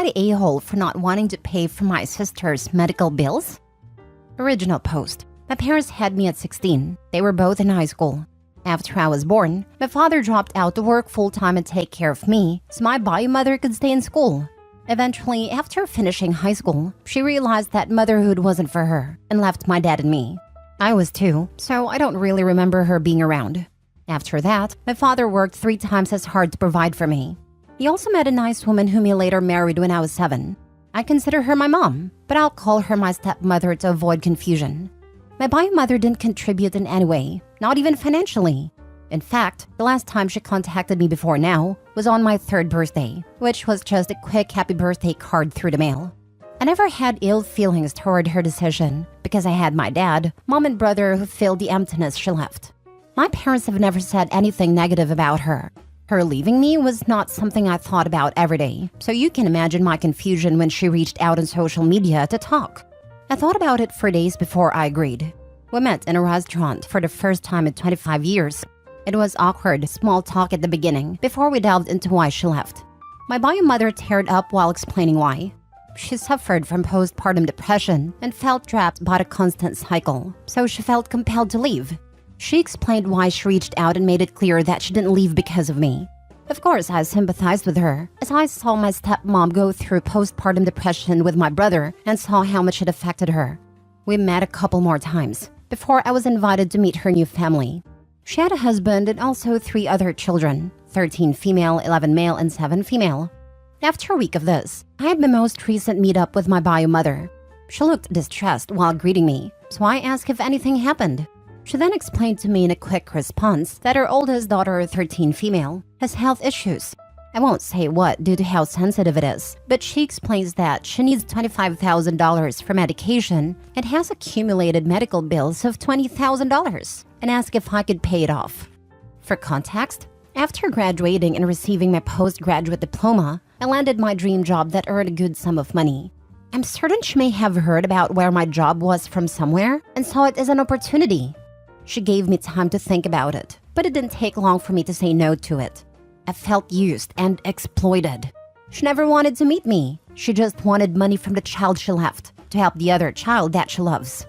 I the a-hole for not wanting to pay for my sister's medical bills? Original post. My parents had me at 16. They were both in high school. After I was born, my father dropped out to work full-time and take care of me so my bio mother could stay in school. Eventually, after finishing high school, she realized that motherhood wasn't for her and left my dad and me. I was 2, so I don't really remember her being around. After that, my father worked 3 times as hard to provide for me. He also met a nice woman whom he later married when I was 7. I consider her my mom, but I'll call her my stepmother to avoid confusion. My bio mother didn't contribute in any way, not even financially. In fact, the last time she contacted me before now was on my 3rd birthday, which was just a quick happy birthday card through the mail. I never had ill feelings toward her decision because I had my dad, mom, and brother who filled the emptiness she left. My parents have never said anything negative about her. Her leaving me was not something I thought about every day, so you can imagine my confusion when she reached out on social media to talk. I thought about it for days before I agreed. We met in a restaurant for the first time in 25 years. It was awkward, small talk at the beginning before we delved into why she left. My bio mother teared up while explaining why. She suffered from postpartum depression and felt trapped by a constant cycle, so she felt compelled to leave. She explained why she reached out and made it clear that she didn't leave because of me. Of course, I sympathized with her, as I saw my stepmom go through postpartum depression with my brother and saw how much it affected her. We met a couple more times before I was invited to meet her new family. She had a husband and also 3 other children, 13 female, 11 male, and 7 female. After a week of this, I had my most recent meetup with my bio mother. She looked distressed while greeting me, so I asked if anything happened. She then explained to me in a quick response that her oldest daughter, 13 female, has health issues. I won't say what due to how sensitive it is, but she explains that she needs $25,000 for medication and has accumulated medical bills of $20,000 and asked if I could pay it off. For context, after graduating and receiving my postgraduate diploma, I landed my dream job that earned a good sum of money. I'm certain she may have heard about where my job was from somewhere and saw it as an opportunity. She gave me time to think about it, but it didn't take long for me to say no to it. I felt used and exploited. She never wanted to meet me. She just wanted money from the child she left to help the other child that she loves.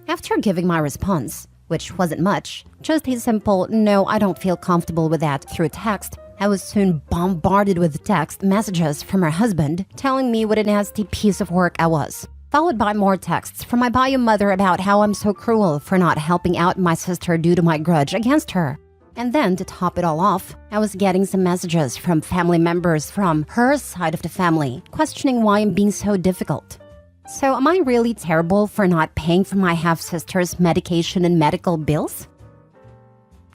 After giving my response, which wasn't much, just a simple, "No, I don't feel comfortable with that," through text, I was soon bombarded with text messages from her husband telling me what a nasty piece of work I was, followed by more texts from my bio mother about how I'm so cruel for not helping out my sister due to my grudge against her. And then, to top it all off, I was getting some messages from family members from her side of the family, questioning why I'm being so difficult. So am I really terrible for not paying for my half-sister's medication and medical bills?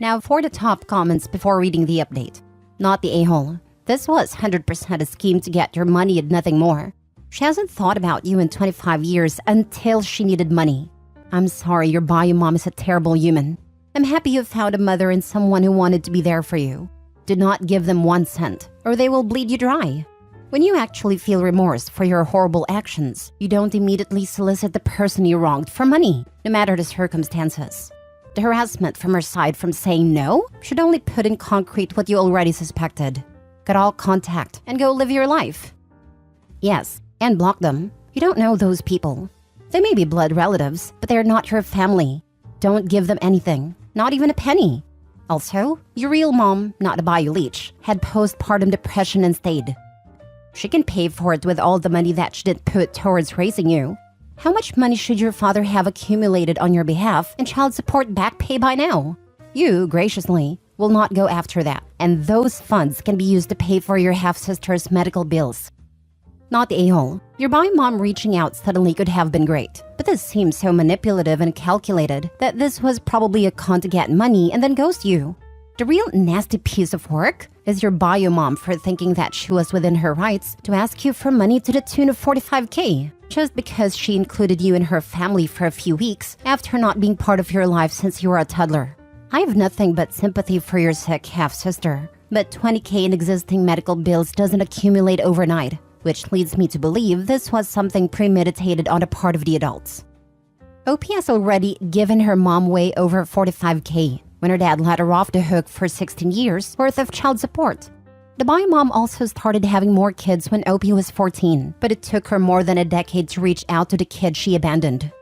Now for the top comments before reading the update. Not the a-hole. This was 100% a scheme to get your money and nothing more. She hasn't thought about you in 25 years until she needed money. I'm sorry, your bio mom is a terrible human. I'm happy you found a mother and someone who wanted to be there for you. Do not give them 1 cent, or they will bleed you dry. When you actually feel remorse for your horrible actions, you don't immediately solicit the person you wronged for money, no matter the circumstances. The harassment from her side from saying no should only put in concrete what you already suspected. Cut all contact and go live your life. Yes, and block them. You don't know those people. They may be blood relatives, but they're not your family. Don't give them anything, not even a penny. Also, your real mom, not a bio leech, had postpartum depression and stayed. She can pay for it with all the money that she didn't put towards raising you. How much money should your father have accumulated on your behalf in child support back pay by now? You, graciously, will not go after that, and those funds can be used to pay for your half-sister's medical bills. Not the a-hole. Your bio mom reaching out suddenly could have been great, but this seems so manipulative and calculated that this was probably a con to get money and then ghost you. The real nasty piece of work is your bio mom for thinking that she was within her rights to ask you for money to the tune of $45K, just because she included you in her family for a few weeks after not being part of your life since you were a toddler. I have nothing but sympathy for your sick half-sister, but $20K in existing medical bills doesn't accumulate overnight, which leads me to believe this was something premeditated on the part of the adults. OP has already given her mom way over $45K when her dad let her off the hook for 16 years worth of child support. The bio mom also started having more kids when Opie was 14, but it took her more than a decade to reach out to the kid she abandoned.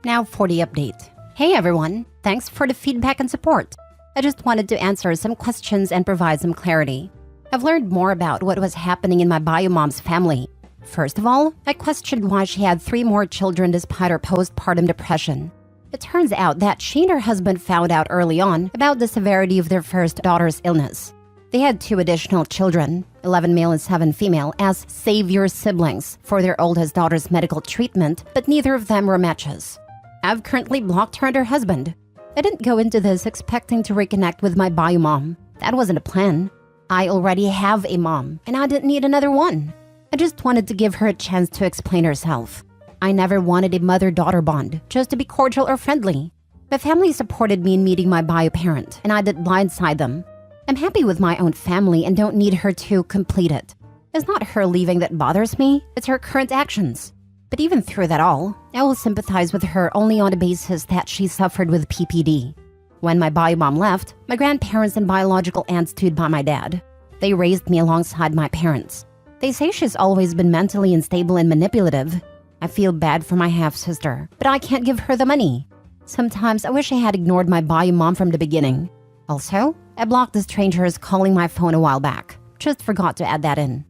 Now for the update. Hey everyone, thanks for the feedback and support. I just wanted to answer some questions and provide some clarity. I've learned more about what was happening in my bio mom's family. First of all, I questioned why she had 3 more children despite her postpartum depression. It turns out that she and her husband found out early on about the severity of their first daughter's illness. They had 2 additional children, 11 male and 7 female, as savior siblings for their oldest daughter's medical treatment, but neither of them were matches. I've currently blocked her and her husband. I didn't go into this expecting to reconnect with my bio mom. That wasn't a plan. I already have a mom, and I didn't need another one. I just wanted to give her a chance to explain herself. I never wanted a mother-daughter bond, just to be cordial or friendly. My family supported me in meeting my bio parent, and I didn't blindside them. I'm happy with my own family and don't need her to complete it. It's not her leaving that bothers me, it's her current actions. But even through that all, I will sympathize with her only on the basis that she suffered with PPD. When my bio mom left, my grandparents and biological aunt stood by my dad. They raised me alongside my parents. They say she's always been mentally unstable and manipulative. I feel bad for my half-sister, but I can't give her the money. Sometimes I wish I had ignored my bio mom from the beginning. Also, I blocked the strangers calling my phone a while back. Just forgot to add that in.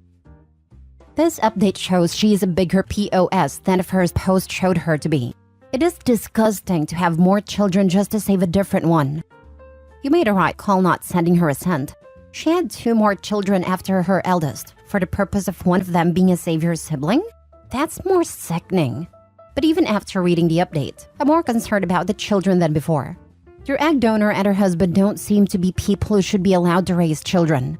This update shows she is a bigger POS than the first post showed her to be. It is disgusting to have more children just to save a different one. You made a right call not sending her a cent. She had 2 more children after her eldest, for the purpose of one of them being a savior sibling? That's more sickening. But even after reading the update, I'm more concerned about the children than before. Your egg donor and her husband don't seem to be people who should be allowed to raise children.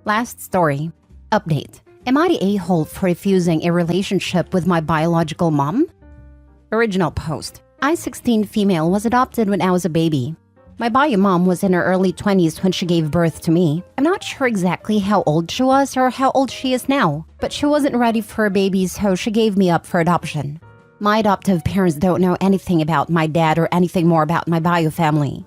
Last story. Update. Am I the a-hole for refusing a relationship with my biological mom? Original post. I, 16 female, was adopted when I was a baby. My bio mom was in her early 20s when she gave birth to me. I'm not sure exactly how old she was or how old she is now, but she wasn't ready for a baby, so she gave me up for adoption. My adoptive parents don't know anything about my dad or anything more about my bio family.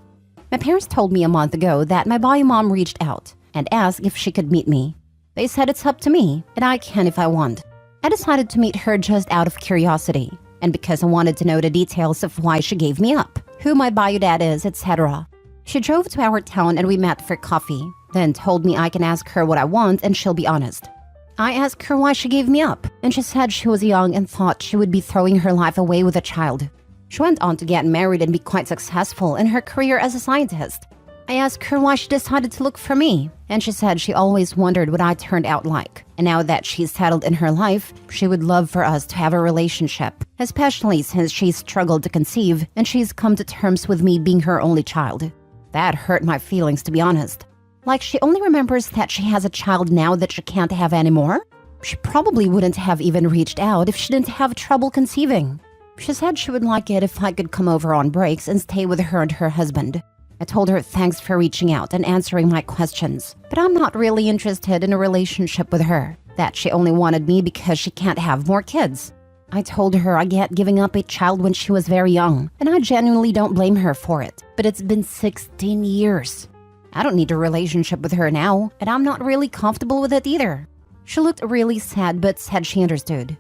My parents told me a month ago that my bio mom reached out and asked if she could meet me. They said it's up to me, and I can if I want. I decided to meet her just out of curiosity, and because I wanted to know the details of why she gave me up, who my bio dad is, etc. She drove to our town and we met for coffee, then told me I can ask her what I want and she'll be honest. I asked her why she gave me up, and she said she was young and thought she would be throwing her life away with a child. She went on to get married and be quite successful in her career as a scientist. I asked her why she decided to look for me, and she said she always wondered what I turned out like. And now that she's settled in her life, she would love for us to have a relationship, especially since she's struggled to conceive and she's come to terms with me being her only child. That hurt my feelings, to be honest. Like she only remembers that she has a child now that she can't have anymore? She probably wouldn't have even reached out if she didn't have trouble conceiving. She said she would like it if I could come over on breaks and stay with her and her husband. I told her thanks for reaching out and answering my questions, but I'm not really interested in a relationship with her, that she only wanted me because she can't have more kids. I told her I get giving up a child when she was very young, and I genuinely don't blame her for it, but it's been 16 years. I don't need a relationship with her now, and I'm not really comfortable with it either. She looked really sad but said she understood.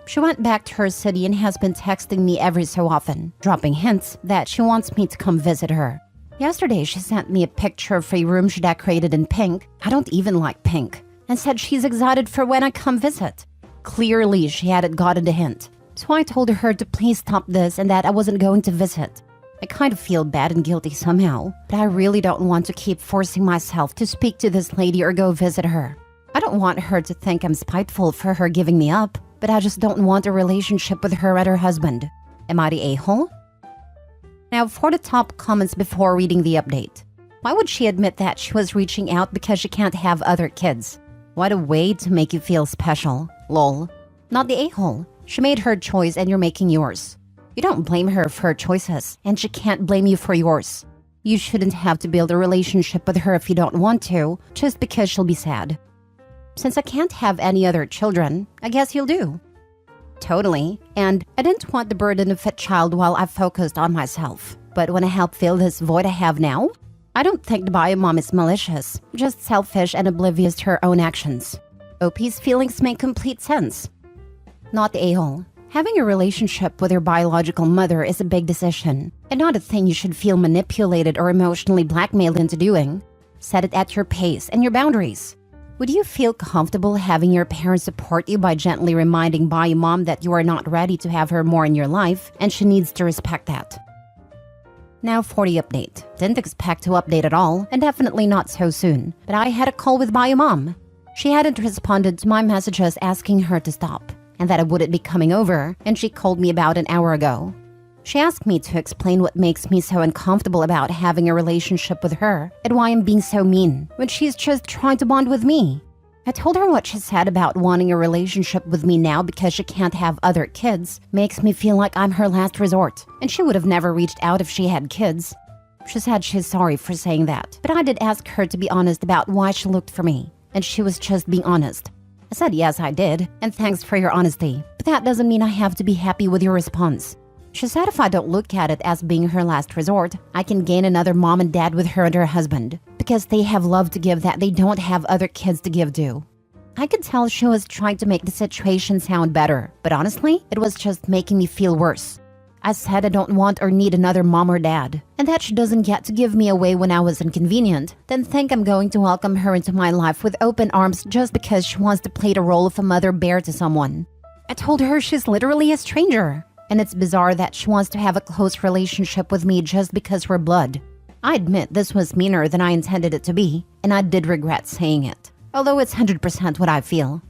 She went back to her city and has been texting me every so often, dropping hints that she wants me to come visit her. Yesterday, she sent me a picture of a room she decorated in pink. I don't even like pink. And said she's excited for when I come visit. Clearly, she hadn't gotten the hint. So I told her to please stop this and that I wasn't going to visit. I kind of feel bad and guilty somehow, but I really don't want to keep forcing myself to speak to this lady or go visit her. I don't want her to think I'm spiteful for her giving me up, but I just don't want a relationship with her and her husband. Am I the a-hole? Now for the top comments before reading the update. Why would she admit that she was reaching out because she can't have other kids? What a way to make you feel special. Lol. Not the a-hole. She made her choice and you're making yours. You don't blame her for her choices, and she can't blame you for yours. You shouldn't have to build a relationship with her if you don't want to, just because she'll be sad. Since I can't have any other children, I guess you'll do. Totally. And I didn't want the burden of a child while I focused on myself. But when I help fill this void I have now, I don't think the bio mom is malicious, just selfish and oblivious to her own actions. OP's feelings make complete sense. Not the a-hole. Having a relationship with your biological mother is a big decision, and not a thing you should feel manipulated or emotionally blackmailed into doing. Set it at your pace and your boundaries. Would you feel comfortable having your parents support you by gently reminding bio mom that you are not ready to have her more in your life and she needs to respect that? Now for the update. Didn't expect to update at all, and definitely not so soon, but I had a call with bio mom. She hadn't responded to my messages asking her to stop, and that I wouldn't be coming over, and she called me about an hour ago. She asked me to explain what makes me so uncomfortable about having a relationship with her and why I'm being so mean when she's just trying to bond with me. I told her what she said about wanting a relationship with me now because she can't have other kids makes me feel like I'm her last resort, and she would have never reached out if she had kids. She said she's sorry for saying that, but I did ask her to be honest about why she looked for me, and she was just being honest. I said yes, I did, and thanks for your honesty, but that doesn't mean I have to be happy with your response. She said if I don't look at it as being her last resort, I can gain another mom and dad with her and her husband, because they have love to give that they don't have other kids to give to. I could tell she was trying to make the situation sound better, but honestly, it was just making me feel worse. I said I don't want or need another mom or dad, and that she doesn't get to give me away when I was inconvenient, then think I'm going to welcome her into my life with open arms just because she wants to play the role of a mother bear to someone. I told her she's literally a stranger, and it's bizarre that she wants to have a close relationship with me just because we're blood. I admit this was meaner than I intended it to be, and I did regret saying it, although it's 100% what I feel.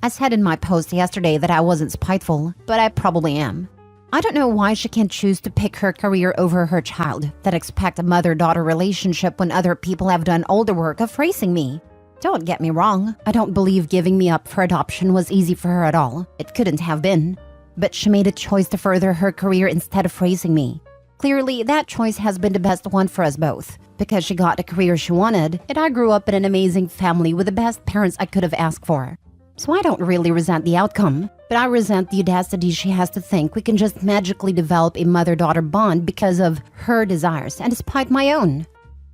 I said in my post yesterday that I wasn't spiteful, but I probably am. I don't know why she can't choose to pick her career over her child, that expect a mother-daughter relationship when other people have done all the work of raising me. Don't get me wrong, I don't believe giving me up for adoption was easy for her at all. It couldn't have been. But she made a choice to further her career instead of raising me. Clearly, that choice has been the best one for us both, because she got the career she wanted, and I grew up in an amazing family with the best parents I could have asked for. So I don't really resent the outcome, but I resent the audacity she has to think we can just magically develop a mother-daughter bond because of her desires and despite my own.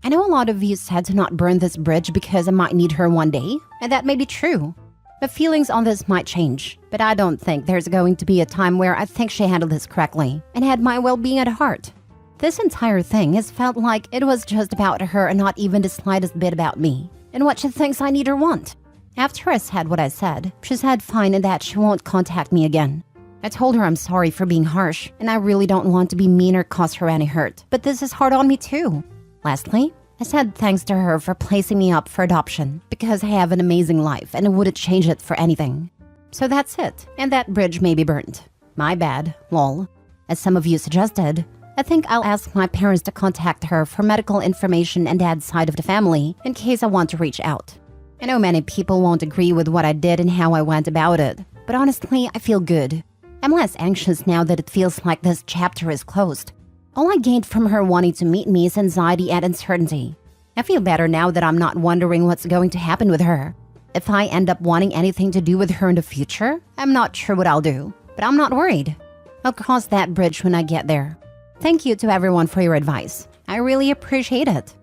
I know a lot of you said to not burn this bridge because I might need her one day, and that may be true. My feelings on this might change, but I don't think there's going to be a time where I think she handled this correctly and had my well-being at heart. This entire thing has felt like it was just about her and not even the slightest bit about me and what she thinks I need or want. After I said what I said, she said fine and that she won't contact me again. I told her I'm sorry for being harsh and I really don't want to be mean or cause her any hurt, but this is hard on me too. Lastly, I said thanks to her for placing me up for adoption because I have an amazing life and I wouldn't change it for anything. So that's it, and that bridge may be burnt. My bad, lol. As some of you suggested, I think I'll ask my parents to contact her for medical information and dad's side of the family in case I want to reach out. I know many people won't agree with what I did and how I went about it, but honestly, I feel good. I'm less anxious now that it feels like this chapter is closed. All I gained from her wanting to meet me is anxiety and uncertainty. I feel better now that I'm not wondering what's going to happen with her. If I end up wanting anything to do with her in the future, I'm not sure what I'll do, but I'm not worried. I'll cross that bridge when I get there. Thank you to everyone for your advice. I really appreciate it.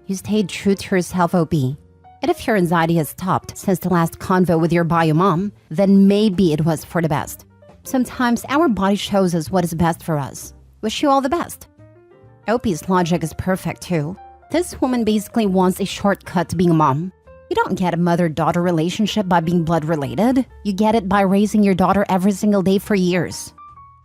You stayed true to yourself, OP. And if your anxiety has stopped since the last convo with your bio mom, then maybe it was for the best. Sometimes our body shows us what is best for us. Wish you all the best. OP's logic is perfect too. This woman basically wants a shortcut to being a mom. You don't get a mother-daughter relationship by being blood-related. You get it by raising your daughter every single day for years.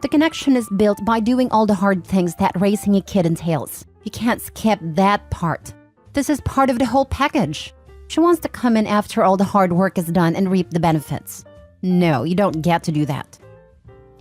The connection is built by doing all the hard things that raising a kid entails. You can't skip that part. This is part of the whole package. She wants to come in after all the hard work is done and reap the benefits. No, you don't get to do that.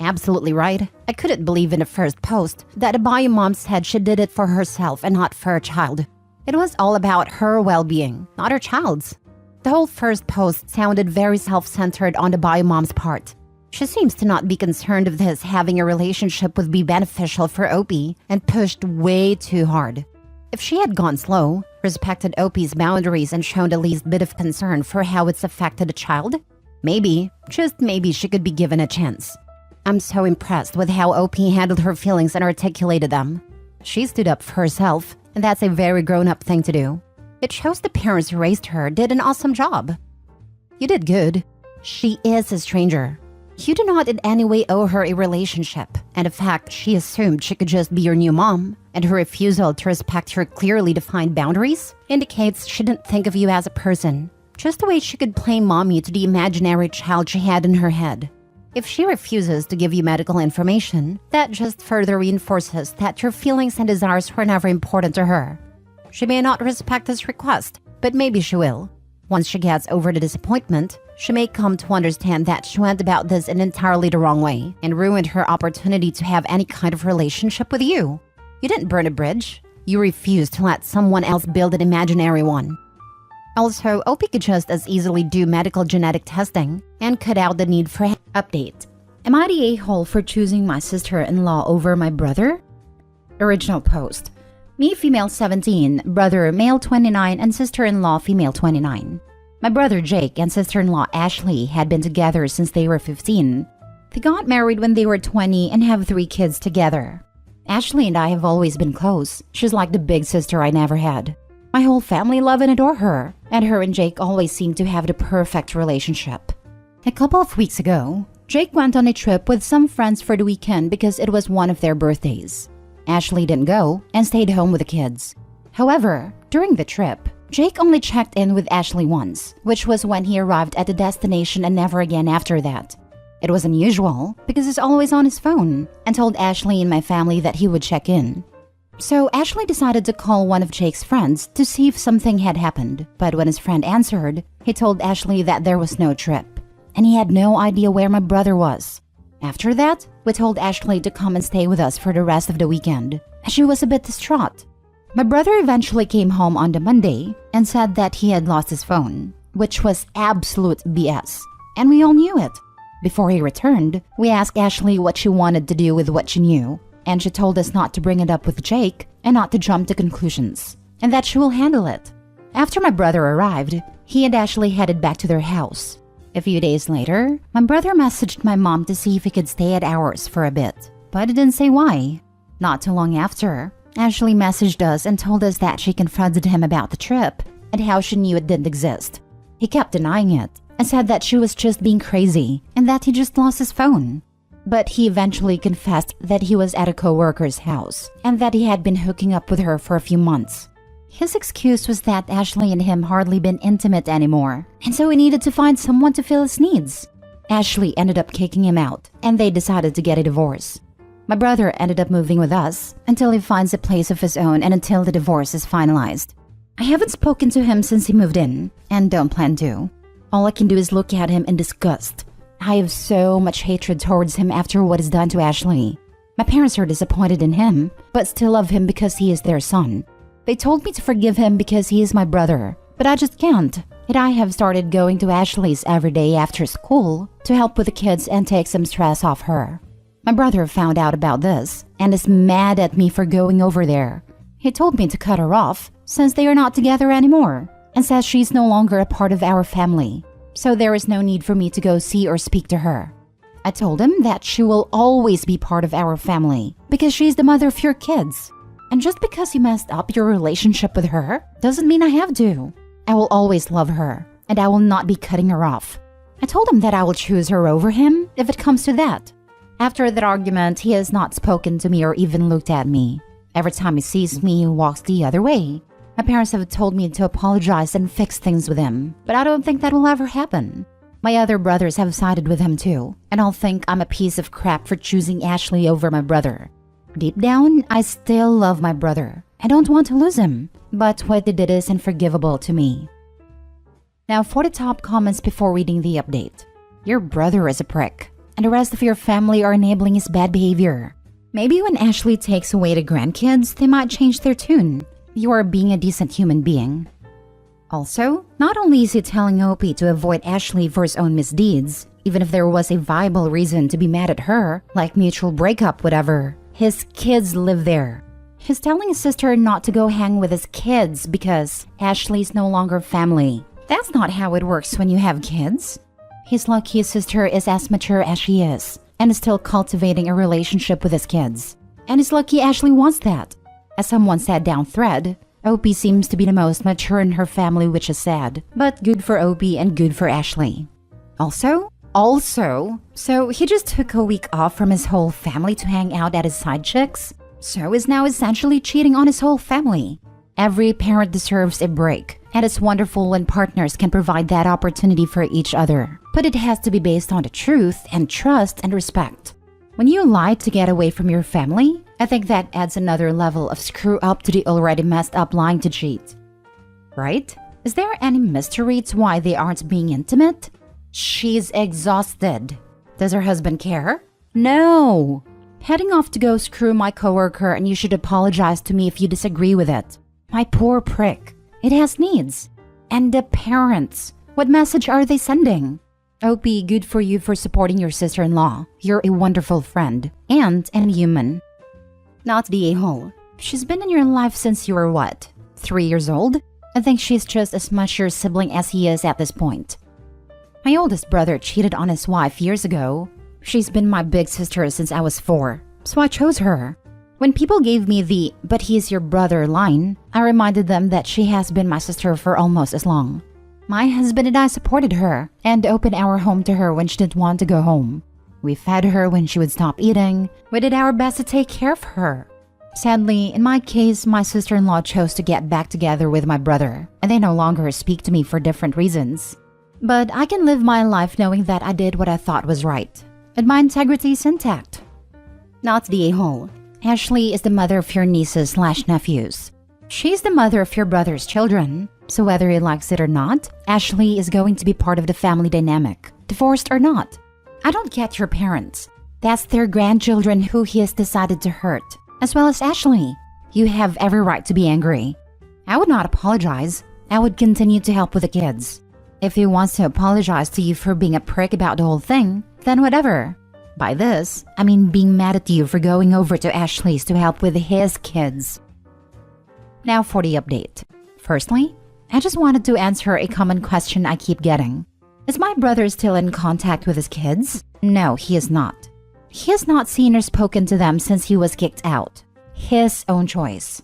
Absolutely right. I couldn't believe in the first post that a bio mom said she did it for herself and not for her child. It was all about her well-being, not her child's. The whole first post sounded very self-centered on the bio mom's part. She seems to not be concerned of this having a relationship would be beneficial for OP and pushed way too hard. If she had gone slow, respected OP's boundaries and shown the least bit of concern for how it's affected a child, maybe, just maybe she could be given a chance. I'm so impressed with how OP handled her feelings and articulated them. She stood up for herself, and that's a very grown-up thing to do. It shows the parents who raised her did an awesome job. You did good. She is a stranger. You do not in any way owe her a relationship, and the fact she assumed she could just be your new mom, and her refusal to respect her clearly defined boundaries, indicates she didn't think of you as a person, just the way she could play mommy to the imaginary child she had in her head. If she refuses to give you medical information, that just further reinforces that your feelings and desires were never important to her. She may not respect this request, but maybe she will. Once she gets over the disappointment, she may come to understand that she went about this in entirely the wrong way and ruined her opportunity to have any kind of relationship with you. You didn't burn a bridge. You refused to let someone else build an imaginary one. Also, OP could just as easily do medical genetic testing and cut out the need for update. Am I the a-hole for choosing my sister-in-law over my brother? Original post. Me, female 17, brother, male 29, and sister-in-law, female 29. My brother Jake and sister-in-law Ashley had been together since they were 15. They got married when they were 20 and have 3 kids together. Ashley and I have always been close. She's like the big sister I never had. My whole family love and adore her, and her and Jake always seem to have the perfect relationship. A couple of weeks ago, Jake went on a trip with some friends for the weekend because it was one of their birthdays. Ashley didn't go and stayed home with the kids. However, during the trip, Jake only checked in with Ashley once, which was when he arrived at the destination and never again after that. It was unusual because he's always on his phone and told Ashley and my family that he would check in. So Ashley decided to call one of Jake's friends to see if something had happened, but when his friend answered, he told Ashley that there was no trip, and he had no idea where my brother was. After that, we told Ashley to come and stay with us for the rest of the weekend, and she was a bit distraught. My brother eventually came home on the Monday and said that he had lost his phone, which was absolute BS, and we all knew it. Before he returned, we asked Ashley what she wanted to do with what she knew, and she told us not to bring it up with Jake and not to jump to conclusions, and that she will handle it. After my brother arrived, he and Ashley headed back to their house. A few days later, my brother messaged my mom to see if he could stay at ours for a bit, but he didn't say why. Not too long after, Ashley messaged us and told us that she confronted him about the trip and how she knew it didn't exist. He kept denying it and said that she was just being crazy and that he just lost his phone. But he eventually confessed that he was at a coworker's house and that he had been hooking up with her for a few months. His excuse was that Ashley and him hardly been intimate anymore, and so he needed to find someone to fill his needs. Ashley ended up kicking him out, and they decided to get a divorce. My brother ended up moving with us until he finds a place of his own and until the divorce is finalized. I haven't spoken to him since he moved in, and don't plan to. All I can do is look at him in disgust. I have so much hatred towards him after what is done to Ashley. My parents are disappointed in him, but still love him because he is their son. They told me to forgive him because he is my brother, but I just can't. And I have started going to Ashley's every day after school to help with the kids and take some stress off her. My brother found out about this and is mad at me for going over there. He told me to cut her off since they are not together anymore and says she's no longer a part of our family, so there is no need for me to go see or speak to her. I told him that she will always be part of our family because she's the mother of your kids. And just because you messed up your relationship with her doesn't mean I have to. I will always love her, and I will not be cutting her off. I told him that I will choose her over him if it comes to that. After that argument, he has not spoken to me or even looked at me. Every time he sees me, he walks the other way. My parents have told me to apologize and fix things with him, but I don't think that will ever happen. My other brothers have sided with him too, and I'll think I'm a piece of crap for choosing Ashley over my brother. Deep down, I still love my brother. I don't want to lose him, but what he did is unforgivable to me. Now for the top comments before reading the update. Your brother is a prick, and the rest of your family are enabling his bad behavior. Maybe when Ashley takes away the grandkids, they might change their tune. You are being a decent human being. Also, not only is he telling Opie to avoid Ashley for his own misdeeds, even if there was a viable reason to be mad at her, like mutual breakup, whatever, his kids live there. He's telling his sister not to go hang with his kids because Ashley's no longer family. That's not how it works when you have kids. He's lucky his sister is as mature as she is and is still cultivating a relationship with his kids. And he's lucky Ashley wants that. As someone said down thread, Opie seems to be the most mature in her family, which is sad, but good for Opie and good for Ashley. Also, so he just took a week off from his whole family to hang out at his side chicks, so is now essentially cheating on his whole family. Every parent deserves a break, and it's wonderful when partners can provide that opportunity for each other. But it has to be based on the truth and trust and respect. When you lie to get away from your family, I think that adds another level of screw up to the already messed up lying to cheat. Right? Is there any mystery to why they aren't being intimate? She's exhausted. Does her husband care? No. Heading off to go screw my coworker, and you should apologize to me if you disagree with it. My poor prick. It has needs. And the parents. What message are they sending? Opie, good for you for supporting your sister-in-law. You're a wonderful friend. And human. Not the a-hole. She's been in your life since you were what? 3 years old? I think she's just as much your sibling as he is at this point. My oldest brother cheated on his wife years ago. She's been my big sister since I was 4, so I chose her. When people gave me the "but he's your brother" line, I reminded them that she has been my sister for almost as long. My husband and I supported her and opened our home to her when she didn't want to go home. We fed her when she would stop eating. We did our best to take care of her. Sadly, in my case, my sister-in-law chose to get back together with my brother, and they no longer speak to me for different reasons. But I can live my life knowing that I did what I thought was right, and my integrity is intact. Not the a-hole. Ashley is the mother of your nieces/nephews. She's the mother of your brother's children, so whether he likes it or not, Ashley is going to be part of the family dynamic, divorced or not. I don't get your parents. That's their grandchildren who he has decided to hurt, as well as Ashley. You have every right to be angry. I would not apologize. I would continue to help with the kids. If he wants to apologize to you for being a prick about the whole thing, then whatever. By this, I mean being mad at you for going over to Ashley's to help with his kids. Now for the update. Firstly, I just wanted to answer a common question I keep getting. Is my brother still in contact with his kids? No, he is not. He has not seen or spoken to them since he was kicked out. His own choice.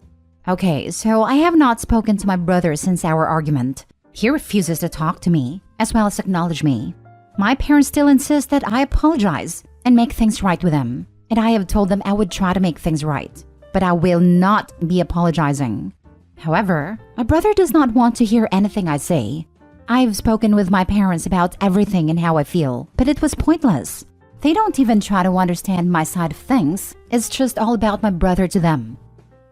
Okay, so I have not spoken to my brother since our argument. He refuses to talk to me, as well as acknowledge me. My parents still insist that I apologize and make things right with them. And I have told them I would try to make things right, but I will not be apologizing. However, my brother does not want to hear anything I say. I've spoken with my parents about everything and how I feel, but it was pointless. They don't even try to understand my side of things. It's just all about my brother to them.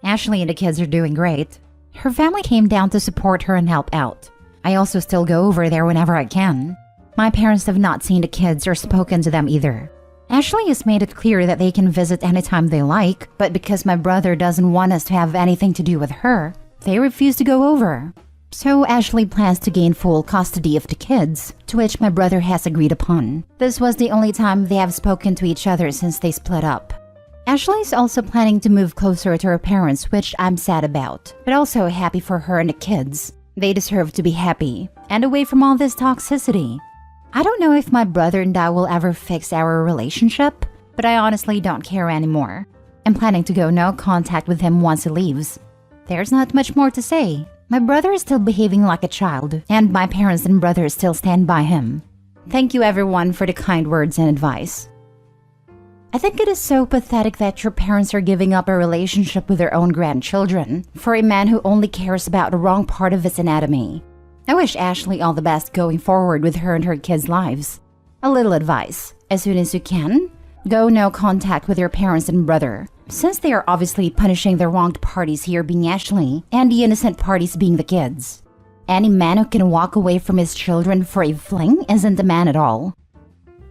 Ashley and the kids are doing great. Her family came down to support her and help out. I also still go over there whenever I can. My parents have not seen the kids or spoken to them either. Ashley has made it clear that they can visit anytime they like, but because my brother doesn't want us to have anything to do with her, they refuse to go over. So Ashley plans to gain full custody of the kids, to which my brother has agreed upon. This was the only time they have spoken to each other since they split up. Ashley's also planning to move closer to her parents, which I'm sad about, but also happy for her and the kids. They deserve to be happy, and away from all this toxicity. I don't know if my brother and I will ever fix our relationship, but I honestly don't care anymore. I'm planning to go no contact with him once he leaves. There's not much more to say. My brother is still behaving like a child, and my parents and brother still stand by him. Thank you everyone for the kind words and advice. I think it is so pathetic that your parents are giving up a relationship with their own grandchildren for a man who only cares about the wrong part of his anatomy. I wish Ashley all the best going forward with her and her kids' lives. A little advice. As soon as you can, go no contact with your parents and brother, since they are obviously punishing the wronged parties here being Ashley and the innocent parties being the kids. Any man who can walk away from his children for a fling isn't a man at all.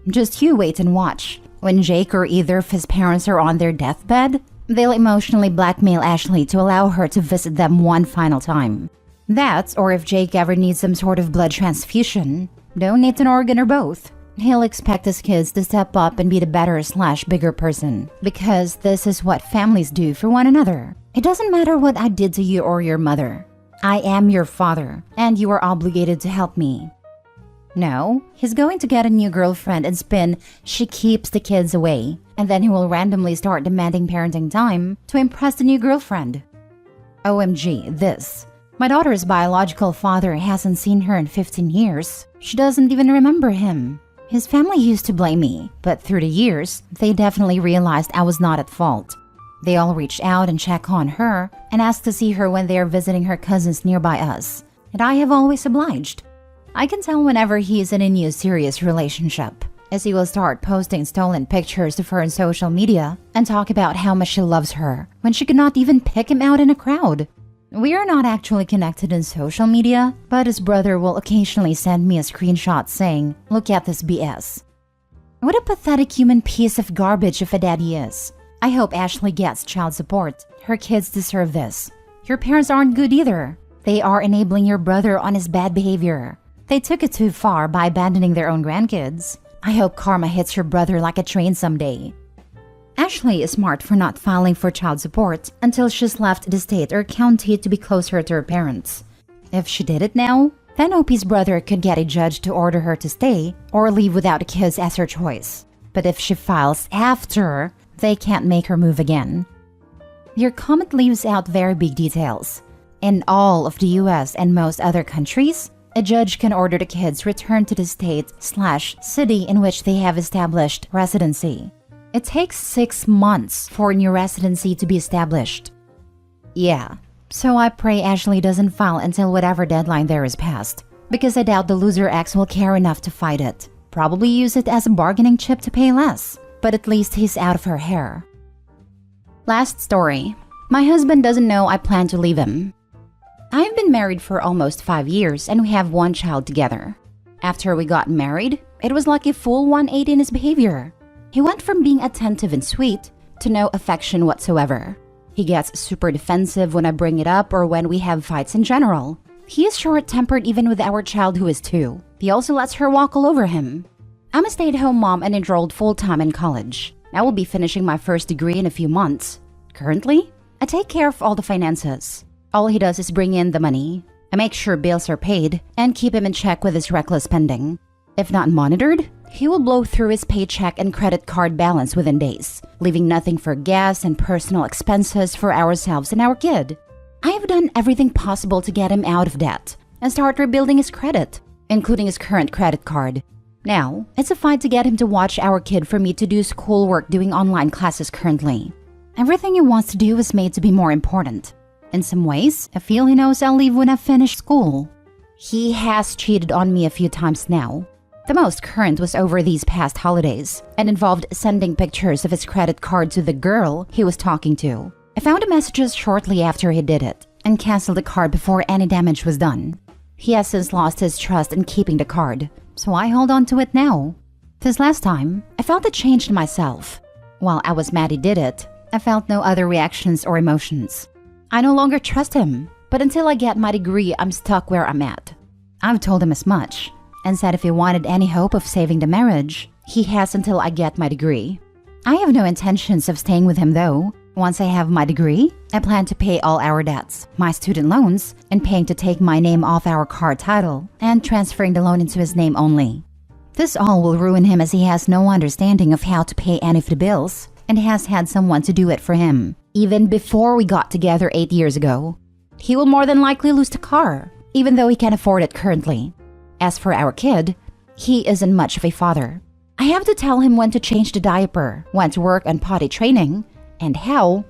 Just you wait and watch. When Jake or either of his parents are on their deathbed, they'll emotionally blackmail Ashley to allow her to visit them one final time. That, or if Jake ever needs some sort of blood transfusion, donate an organ or both, he'll expect his kids to step up and be the better/bigger person, because this is what families do for one another. It doesn't matter what I did to you or your mother. I am your father, and you are obligated to help me. No, he's going to get a new girlfriend and spin "she keeps the kids away," and then he will randomly start demanding parenting time to impress the new girlfriend. OMG, this. My daughter's biological father hasn't seen her in 15 years. She doesn't even remember him. His family used to blame me, but through the years, they definitely realized I was not at fault. They all reached out and check on her and asked to see her when they are visiting her cousins nearby us, and I have always obliged. I can tell whenever he is in a new serious relationship, as he will start posting stolen pictures of her on social media and talk about how much she loves her when she could not even pick him out in a crowd. We are not actually connected in social media, but his brother will occasionally send me a screenshot saying, "Look at this BS." What a pathetic human piece of garbage of a dad he is. I hope Ashley gets child support. Her kids deserve this. Your parents aren't good either. They are enabling your brother on his bad behavior. They took it too far by abandoning their own grandkids. I hope karma hits your brother like a train someday. Ashley is smart for not filing for child support until she's left the state or county to be closer to her parents. If she did it now, then Opie's brother could get a judge to order her to stay or leave without the kids as her choice. But if she files after, they can't make her move again. Your comment leaves out very big details. In all of the US and most other countries, a judge can order the kids returned to the state/city in which they have established residency. It takes 6 months for new residency to be established. Yeah, so I pray Ashley doesn't file until whatever deadline there is passed, because I doubt the loser ex will care enough to fight it. Probably use it as a bargaining chip to pay less, but at least he's out of her hair. Last story. My husband doesn't know I plan to leave him. I've been married for almost 5 years and we have 1 child together. After we got married, it was like a full 180 in his behavior. He went from being attentive and sweet to no affection whatsoever. He gets super defensive when I bring it up or when we have fights in general. He is short-tempered even with our child who is 2. He also lets her walk all over him. I'm a stay-at-home mom and enrolled full-time in college. I will be finishing my first degree in a few months. Currently, I take care of all the finances. All he does is bring in the money. I make sure bills are paid and keep him in check with his reckless spending. If not monitored, he will blow through his paycheck and credit card balance within days, leaving nothing for gas and personal expenses for ourselves and our kid. I have done everything possible to get him out of debt and start rebuilding his credit, including his current credit card. Now, it's a fight to get him to watch our kid for me to do schoolwork doing online classes currently. Everything he wants to do is made to be more important. In some ways, I feel he knows I'll leave when I finish school. He has cheated on me a few times now. The most current was over these past holidays and involved sending pictures of his credit card to the girl he was talking to. I found the messages shortly after he did it and canceled the card before any damage was done. He has since lost his trust in keeping the card, so I hold on to it now. This last time, I felt it changed myself. While I was mad he did it, I felt no other reactions or emotions. I no longer trust him, but until I get my degree, I'm stuck where I'm at. I've told him as much and said if he wanted any hope of saving the marriage, he has until I get my degree. I have no intentions of staying with him though. Once I have my degree, I plan to pay all our debts, my student loans, and paying to take my name off our car title and transferring the loan into his name only. This all will ruin him as he has no understanding of how to pay any of the bills and has had someone to do it for him, even before we got together 8 years ago. He will more than likely lose the car, even though he can afford it currently. As for our kid, he isn't much of a father. I have to tell him when to change the diaper, when to work on potty training, and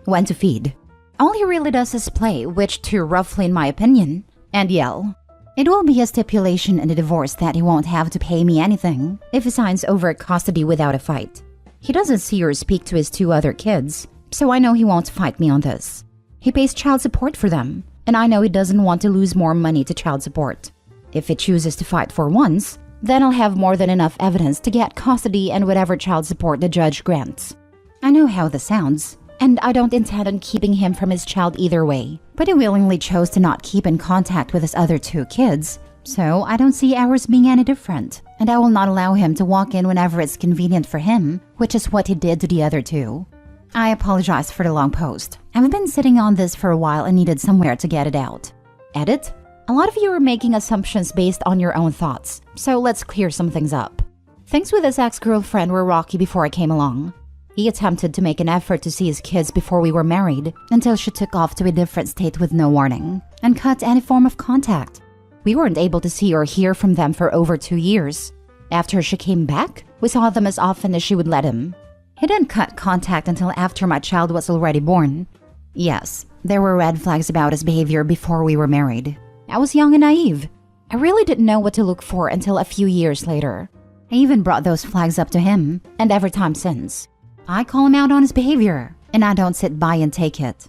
when to feed. All he really does is play, which too roughly in my opinion, and yell. It will be a stipulation in the divorce that he won't have to pay me anything if he signs over custody without a fight. He doesn't see or speak to his 2 other kids, so I know he won't fight me on this. He pays child support for them, and I know he doesn't want to lose more money to child support. If he chooses to fight for once, then I'll have more than enough evidence to get custody and whatever child support the judge grants. I know how this sounds, and I don't intend on keeping him from his child either way, but he willingly chose to not keep in contact with his other 2 kids, so I don't see ours being any different, and I will not allow him to walk in whenever it's convenient for him, which is what he did to the other 2. I apologize for the long post. I've been sitting on this for a while and needed somewhere to get it out. Edit? A lot of you are making assumptions based on your own thoughts, so let's clear some things up. Things with his ex-girlfriend were rocky before I came along. He attempted to make an effort to see his kids before we were married until she took off to a different state with no warning and cut any form of contact. We weren't able to see or hear from them for over 2 years. After she came back, we saw them as often as she would let him. He didn't cut contact until after my child was already born. Yes, there were red flags about his behavior before we were married. I was young and naive. I really didn't know what to look for until a few years later. I even brought those flags up to him, and every time since. I call him out on his behavior, and I don't sit by and take it.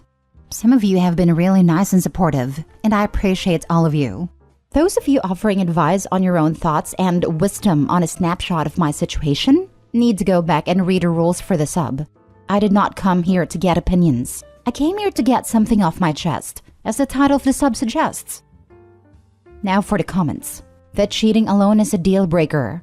Some of you have been really nice and supportive, and I appreciate all of you. Those of you offering advice on your own thoughts and wisdom on a snapshot of my situation need to go back and read the rules for the sub. I did not come here to get opinions. I came here to get something off my chest, as the title of the sub suggests. Now for the comments. That cheating alone is a deal breaker.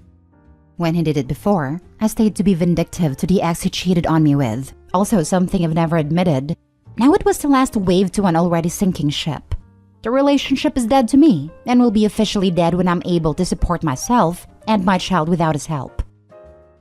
When he did it before, I stayed to be vindictive to the ex he cheated on me with. Also something I've never admitted. Now it was the last wave to an already sinking ship. The relationship is dead to me and will be officially dead when I'm able to support myself and my child without his help.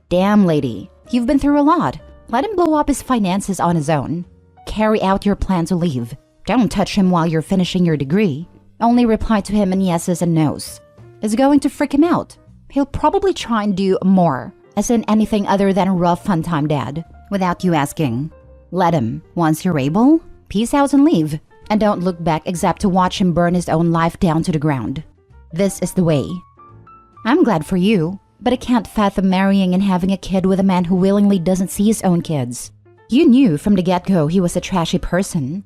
Damn, lady, you've been through a lot. Let him blow up his finances on his own. Carry out your plan to leave. Don't touch him while you're finishing your degree. Only reply to him in yeses and nos. It's going to freak him out. He'll probably try and do more, as in anything other than a rough fun time dad, without you asking. Let him. Once you're able, peace out and leave. And don't look back except to watch him burn his own life down to the ground. This is the way. I'm glad for you, but I can't fathom marrying and having a kid with a man who willingly doesn't see his own kids. You knew from the get-go he was a trashy person.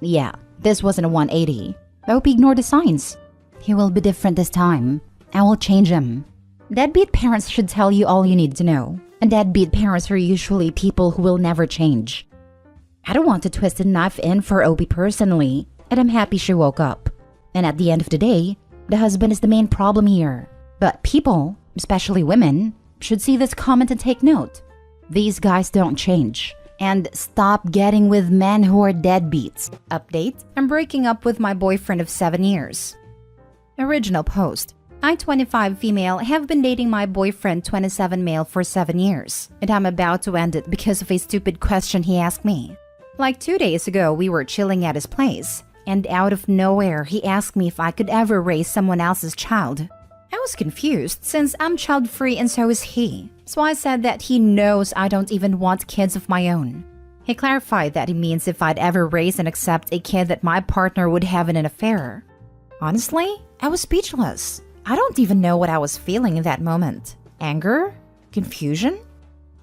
Yeah, this wasn't a 180. I hope he ignored the signs. He will be different this time. I will change him. Deadbeat parents should tell you all you need to know. And deadbeat parents are usually people who will never change. I don't want to twist a knife in for Opie personally, and I'm happy she woke up. And at the end of the day, the husband is the main problem here. But people, especially women, should see this comment and take note. These guys don't change. And stop getting with men who are deadbeats. Update: I'm breaking up with my boyfriend of 7 years. Original post: I, 25 female, have been dating my boyfriend, 27 male, for 7 years. And I'm about to end it because of a stupid question he asked me. Like 2 days ago, we were chilling at his place. And out of nowhere, he asked me if I could ever raise someone else's child. I was confused since I'm child-free and so is he. So I said that he knows I don't even want kids of my own. He clarified that he means if I'd ever raise and accept a kid that my partner would have in an affair. Honestly, I was speechless. I don't even know what I was feeling in that moment. Anger? Confusion?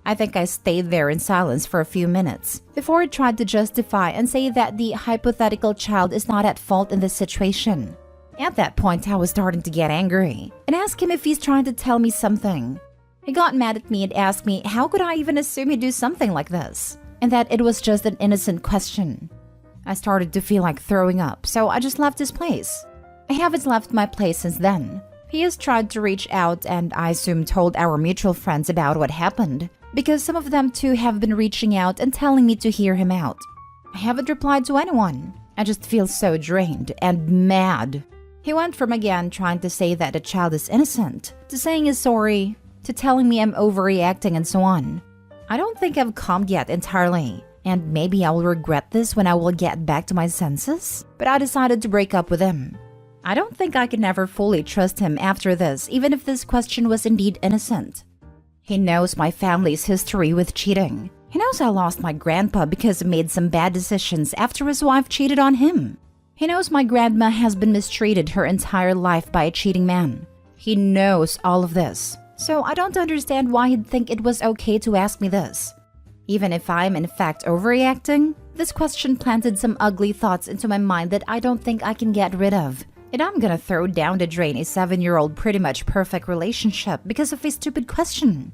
I think I stayed there in silence for a few minutes before I tried to justify and say that the hypothetical child is not at fault in this situation. At that point, I was starting to get angry and asked him if he's trying to tell me something. He got mad at me and asked me how could I even assume he'd do something like this, and that it was just an innocent question. I started to feel like throwing up, so I just left his place. I haven't left my place since then. He has tried to reach out and I assume told our mutual friends about what happened, because some of them too have been reaching out and telling me to hear him out. I haven't replied to anyone. I just feel so drained and mad. He went from again trying to say that the child is innocent, to saying he's sorry, to telling me I'm overreacting and so on. I don't think I've calmed yet entirely, and maybe I will regret this when I will get back to my senses, but I decided to break up with him. I don't think I can ever fully trust him after this, even if this question was indeed innocent. He knows my family's history with cheating. He knows I lost my grandpa because he made some bad decisions after his wife cheated on him. He knows my grandma has been mistreated her entire life by a cheating man. He knows all of this, so I don't understand why he'd think it was okay to ask me this. Even if I'm in fact overreacting, this question planted some ugly thoughts into my mind that I don't think I can get rid of. And I'm gonna throw down the drain a 7-year-old pretty much perfect relationship because of a stupid question.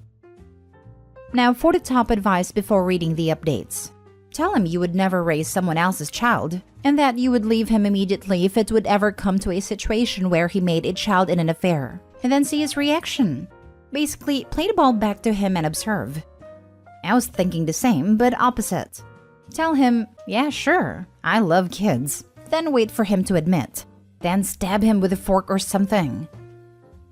Now for the top advice before reading the updates. Tell him you would never raise someone else's child, and that you would leave him immediately if it would ever come to a situation where he made a child in an affair, and then see his reaction. Basically, play the ball back to him and observe. I was thinking the same, but opposite. Tell him, yeah, sure, I love kids. Then wait for him to admit. Then stab him with a fork or something.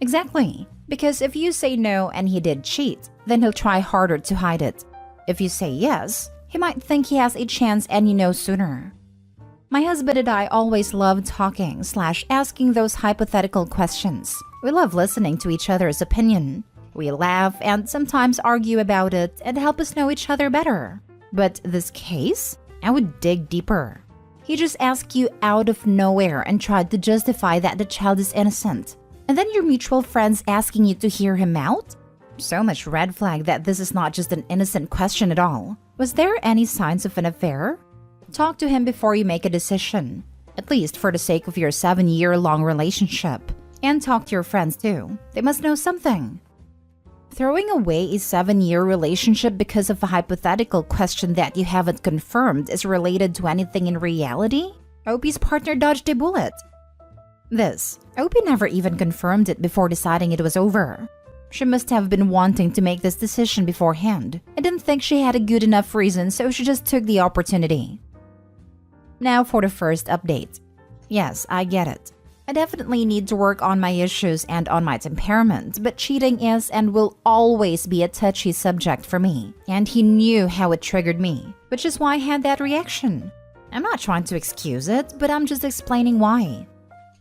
Exactly, because if you say no and he did cheat, then he'll try harder to hide it. If you say yes, he might think he has a chance and you know sooner. My husband and I always love talking/asking those hypothetical questions. We love listening to each other's opinion. We laugh and sometimes argue about it and help us know each other better. But this case, I would dig deeper. He just asked you out of nowhere and tried to justify that the child is innocent. And then your mutual friends asking you to hear him out? So much red flag that this is not just an innocent question at all. Was there any signs of an affair? Talk to him before you make a decision, at least for the sake of your 7-year-long relationship. And talk to your friends too. They must know something. Throwing away a 7-year relationship because of a hypothetical question that you haven't confirmed is related to anything in reality? Opie's partner dodged a bullet. Opie never even confirmed it before deciding it was over. She must have been wanting to make this decision beforehand. I didn't think she had a good enough reason, so she just took the opportunity. Now for the first update. Yes, I get it. I definitely need to work on my issues and on my temperament, but cheating is and will always be a touchy subject for me. And he knew how it triggered me, which is why I had that reaction. I'm not trying to excuse it, but I'm just explaining why.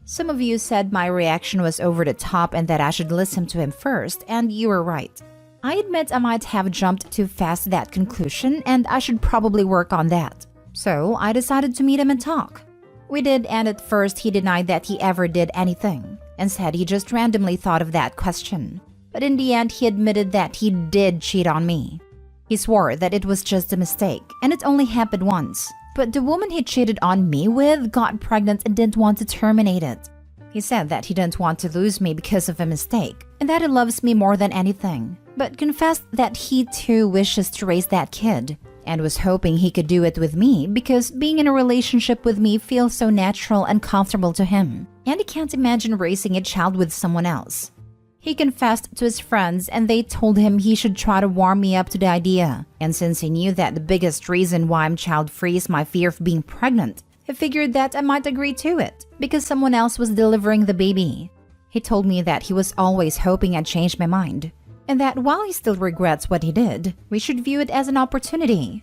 Some of you said my reaction was over the top and that I should listen to him first, and you were right. I admit I might have jumped too fast to that conclusion, and I should probably work on that. So I decided to meet him and talk. We did, and at first he denied that he ever did anything, and said he just randomly thought of that question. But in the end, he admitted that he did cheat on me. He swore that it was just a mistake, and it only happened once. But the woman he cheated on me with got pregnant and didn't want to terminate it. He said that he didn't want to lose me because of a mistake, and that he loves me more than anything, but confessed that he too wishes to raise that kid, and was hoping he could do it with me because being in a relationship with me feels so natural and comfortable to him, and he can't imagine raising a child with someone else. He confessed to his friends and they told him he should try to warm me up to the idea, and since he knew that the biggest reason why I'm child-free is my fear of being pregnant, he figured that I might agree to it because someone else was delivering the baby. He told me that he was always hoping I'd change my mind, and that while he still regrets what he did, we should view it as an opportunity.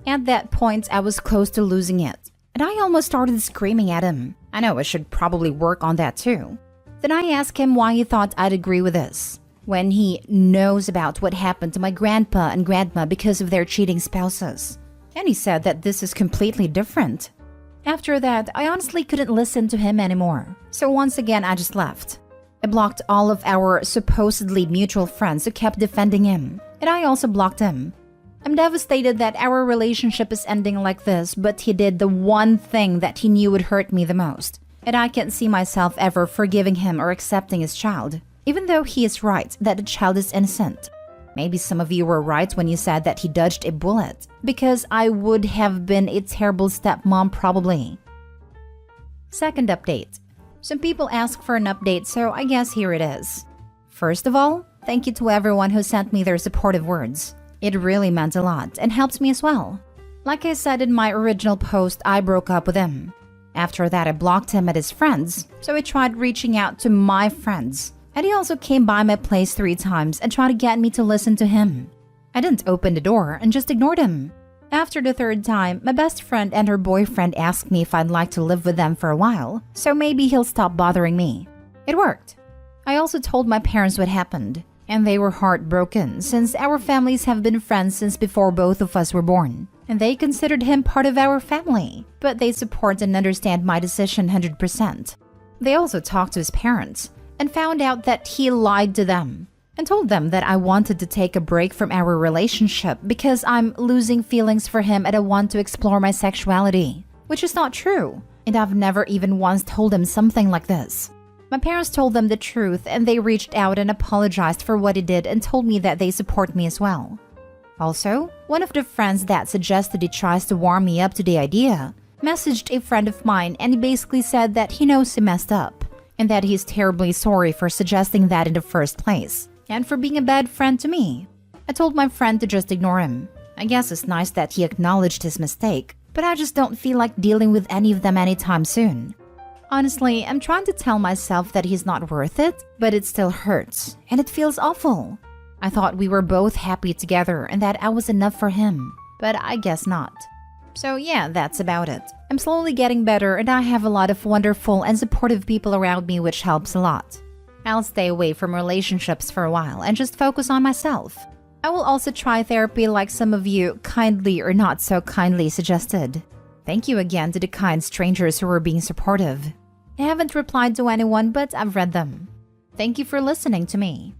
At that point, I was close to losing it, and I almost started screaming at him. I know I should probably work on that too. Then I asked him why he thought I'd agree with this, when he knows about what happened to my grandpa and grandma because of their cheating spouses. And he said that this is completely different. After that, I honestly couldn't listen to him anymore, so once again I just left. I blocked all of our supposedly mutual friends who kept defending him, and I also blocked him. I'm devastated that our relationship is ending like this, but he did the one thing that he knew would hurt me the most. And I can't see myself ever forgiving him or accepting his child, even though he is right that the child is innocent. Maybe some of you were right when you said that he dodged a bullet, because I would have been a terrible stepmom probably. Second update. Some people ask for an update, so I guess here it is. First of all, thank you to everyone who sent me their supportive words. It really meant a lot and helped me as well. Like I said in my original post, I broke up with him. After that, I blocked him at his friends, so I tried reaching out to my friends. And he also came by my place 3 times and tried to get me to listen to him. I didn't open the door and just ignored him. After the 3rd time, my best friend and her boyfriend asked me if I'd like to live with them for a while, so maybe he'll stop bothering me. It worked. I also told my parents what happened, and they were heartbroken since our families have been friends since before both of us were born, and they considered him part of our family, but they support and understand my decision 100%. They also talked to his parents and found out that he lied to them and told them that I wanted to take a break from our relationship because I'm losing feelings for him and I want to explore my sexuality, which is not true, and I've never even once told him something like this. My parents told them the truth and they reached out and apologized for what he did and told me that they support me as well. Also, one of the friends that suggested he tries to warm me up to the idea messaged a friend of mine and he basically said that he knows he messed up and that he's terribly sorry for suggesting that in the first place and for being a bad friend to me. I told my friend to just ignore him. I guess it's nice that he acknowledged his mistake, but I just don't feel like dealing with any of them anytime soon. Honestly, I'm trying to tell myself that he's not worth it, but it still hurts, and it feels awful. I thought we were both happy together and that I was enough for him, but I guess not. So yeah, that's about it. I'm slowly getting better and I have a lot of wonderful and supportive people around me, which helps a lot. I'll stay away from relationships for a while and just focus on myself. I will also try therapy like some of you kindly or not so kindly suggested. Thank you again to the kind strangers who are being supportive. I haven't replied to anyone, but I've read them. Thank you for listening to me.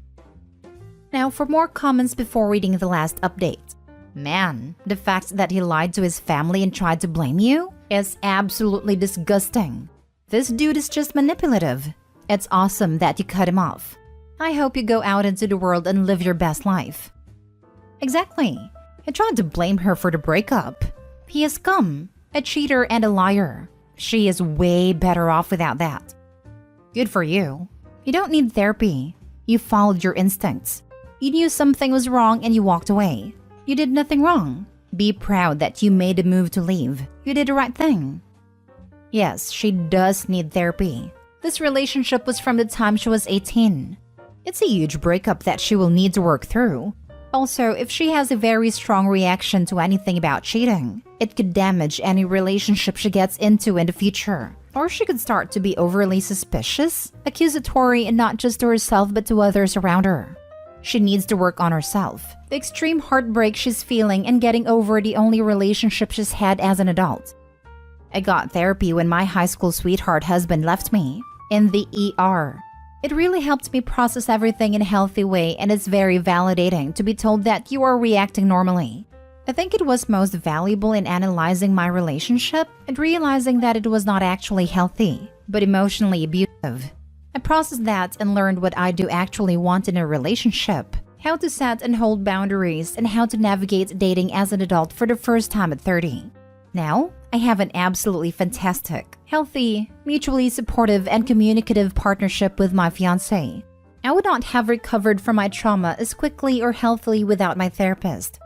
Now for more comments before reading the last update. Man, the fact that he lied to his family and tried to blame you is absolutely disgusting. This dude is just manipulative. It's awesome that you cut him off. I hope you go out into the world and live your best life. Exactly. He tried to blame her for the breakup. He is scum, a cheater and a liar. She is way better off without that. Good for you. You don't need therapy. You followed your instincts. You knew something was wrong and you walked away. You did nothing wrong. Be proud that you made a move to leave. You did the right thing. Yes, she does need therapy. This relationship was from the time she was 18. It's a huge breakup that she will need to work through. Also, if she has a very strong reaction to anything about cheating, it could damage any relationship she gets into in the future. Or she could start to be overly suspicious, accusatory, and not just to herself but to others around her. She needs to work on herself, the extreme heartbreak she's feeling, and getting over the only relationship she's had as an adult. I got therapy when my high school sweetheart husband left me, in the ER. It really helped me process everything in a healthy way, and it's very validating to be told that you are reacting normally. I think it was most valuable in analyzing my relationship and realizing that it was not actually healthy, but emotionally abusive. I processed that and learned what I do actually want in a relationship, how to set and hold boundaries, and how to navigate dating as an adult for the first time at 30. Now, I have an absolutely fantastic, healthy, mutually supportive, and communicative partnership with my fiancé. I would not have recovered from my trauma as quickly or healthily without my therapist.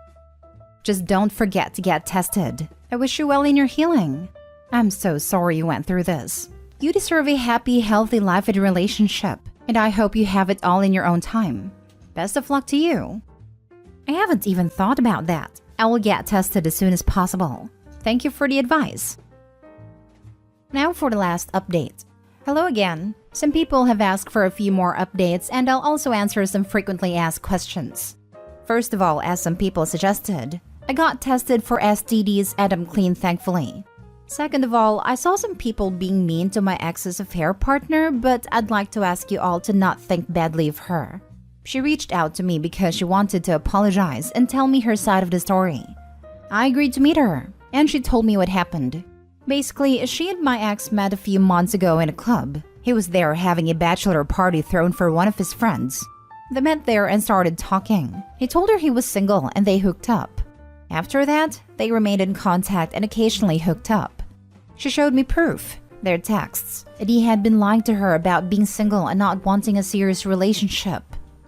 Just don't forget to get tested. I wish you well in your healing. I'm so sorry you went through this. You deserve a happy, healthy life and relationship, and I hope you have it all in your own time. Best of luck to you. I haven't even thought about that. I will get tested as soon as possible. Thank you for the advice. Now for the last update. Hello again. Some people have asked for a few more updates, and I'll also answer some frequently asked questions. First of all, as some people suggested, I got tested for STDs and I'm clean, thankfully. Second of all, I saw some people being mean to my ex's affair partner, but I'd like to ask you all to not think badly of her. She reached out to me because she wanted to apologize and tell me her side of the story. I agreed to meet her, and she told me what happened. Basically, she and my ex met a few months ago in a club. He was there having a bachelor party thrown for one of his friends. They met there and started talking. He told her he was single and they hooked up. After that, they remained in contact and occasionally hooked up. She showed me proof, their texts, that he had been lying to her about being single and not wanting a serious relationship.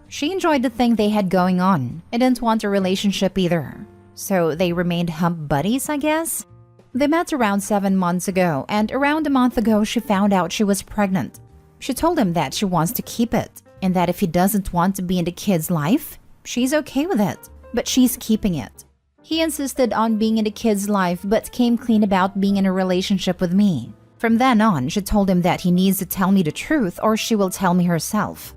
She enjoyed the thing they had going on and didn't want a relationship either. So they remained hump buddies, I guess? They met around 7 months ago, and around a month ago she found out she was pregnant. She told him that she wants to keep it, and that if he doesn't want to be in the kid's life, she's okay with it, but she's keeping it. He insisted on being in the kid's life, but came clean about being in a relationship with me. From then on, she told him that he needs to tell me the truth or she will tell me herself.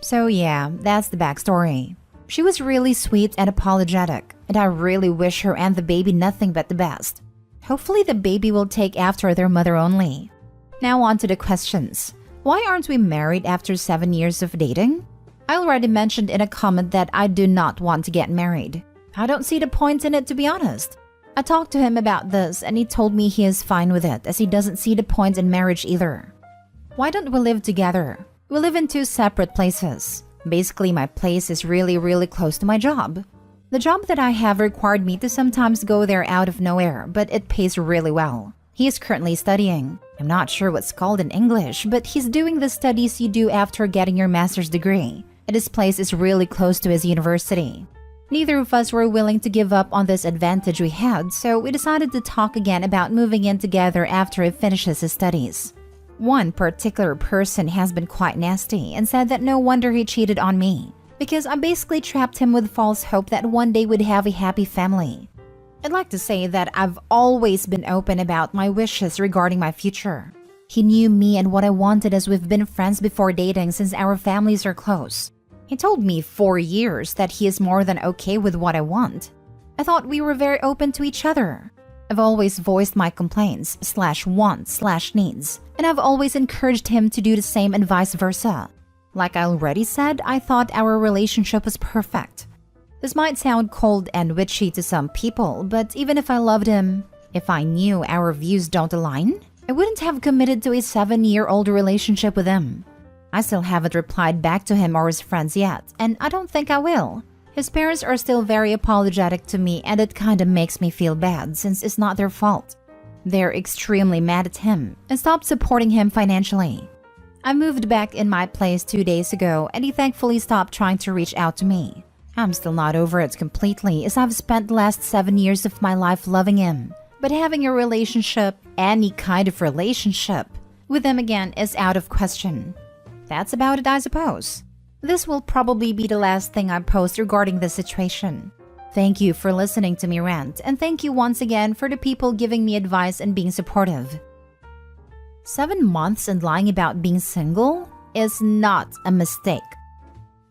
So yeah, that's the backstory. She was really sweet and apologetic, and I really wish her and the baby nothing but the best. Hopefully the baby will take after their mother only. Now on to the questions. Why aren't we married after 7 years of dating? I already mentioned in a comment that I do not want to get married. I don't see the point in it, to be honest. I talked to him about this and he told me he is fine with it as he doesn't see the point in marriage either. Why don't we live together? We live in 2 separate places. Basically, my place is really close to my job. The job that I have required me to sometimes go there out of nowhere, but it pays really well. He is currently studying. I'm not sure what's called in English, but he's doing the studies you do after getting your master's degree, and his place is really close to his university. Neither of us were willing to give up on this advantage we had, so we decided to talk again about moving in together after he finishes his studies. One particular person has been quite nasty and said that no wonder he cheated on me. because I basically trapped him with false hope that one day we'd have a happy family. I'd like to say that I've always been open about my wishes regarding my future. He knew me and what I wanted as we've been friends before dating since our families are close. He told me 4 years that he is more than okay with what I want. I thought we were very open to each other. I've always voiced my complaints /wants /needs, and I've always encouraged him to do the same and vice versa. Like I already said, I thought our relationship was perfect. This might sound cold and witchy to some people, but even if I loved him, if I knew our views don't align, I wouldn't have committed to a 7-year-old relationship with him. I still haven't replied back to him or his friends yet, and I don't think I will. His parents are still very apologetic to me, and it kinda makes me feel bad since it's not their fault. They're extremely mad at him and stopped supporting him financially. I moved back in my place 2 days ago, and he thankfully stopped trying to reach out to me. I'm still not over it completely, as I've spent the last 7 years of my life loving him. But having a relationship, any kind of relationship, with him again is out of question. That's about it, I suppose. This will probably be the last thing I post regarding this situation. Thank you for listening to me rant, and thank you once again for the people giving me advice and being supportive. 7 months and lying about being single is not a mistake.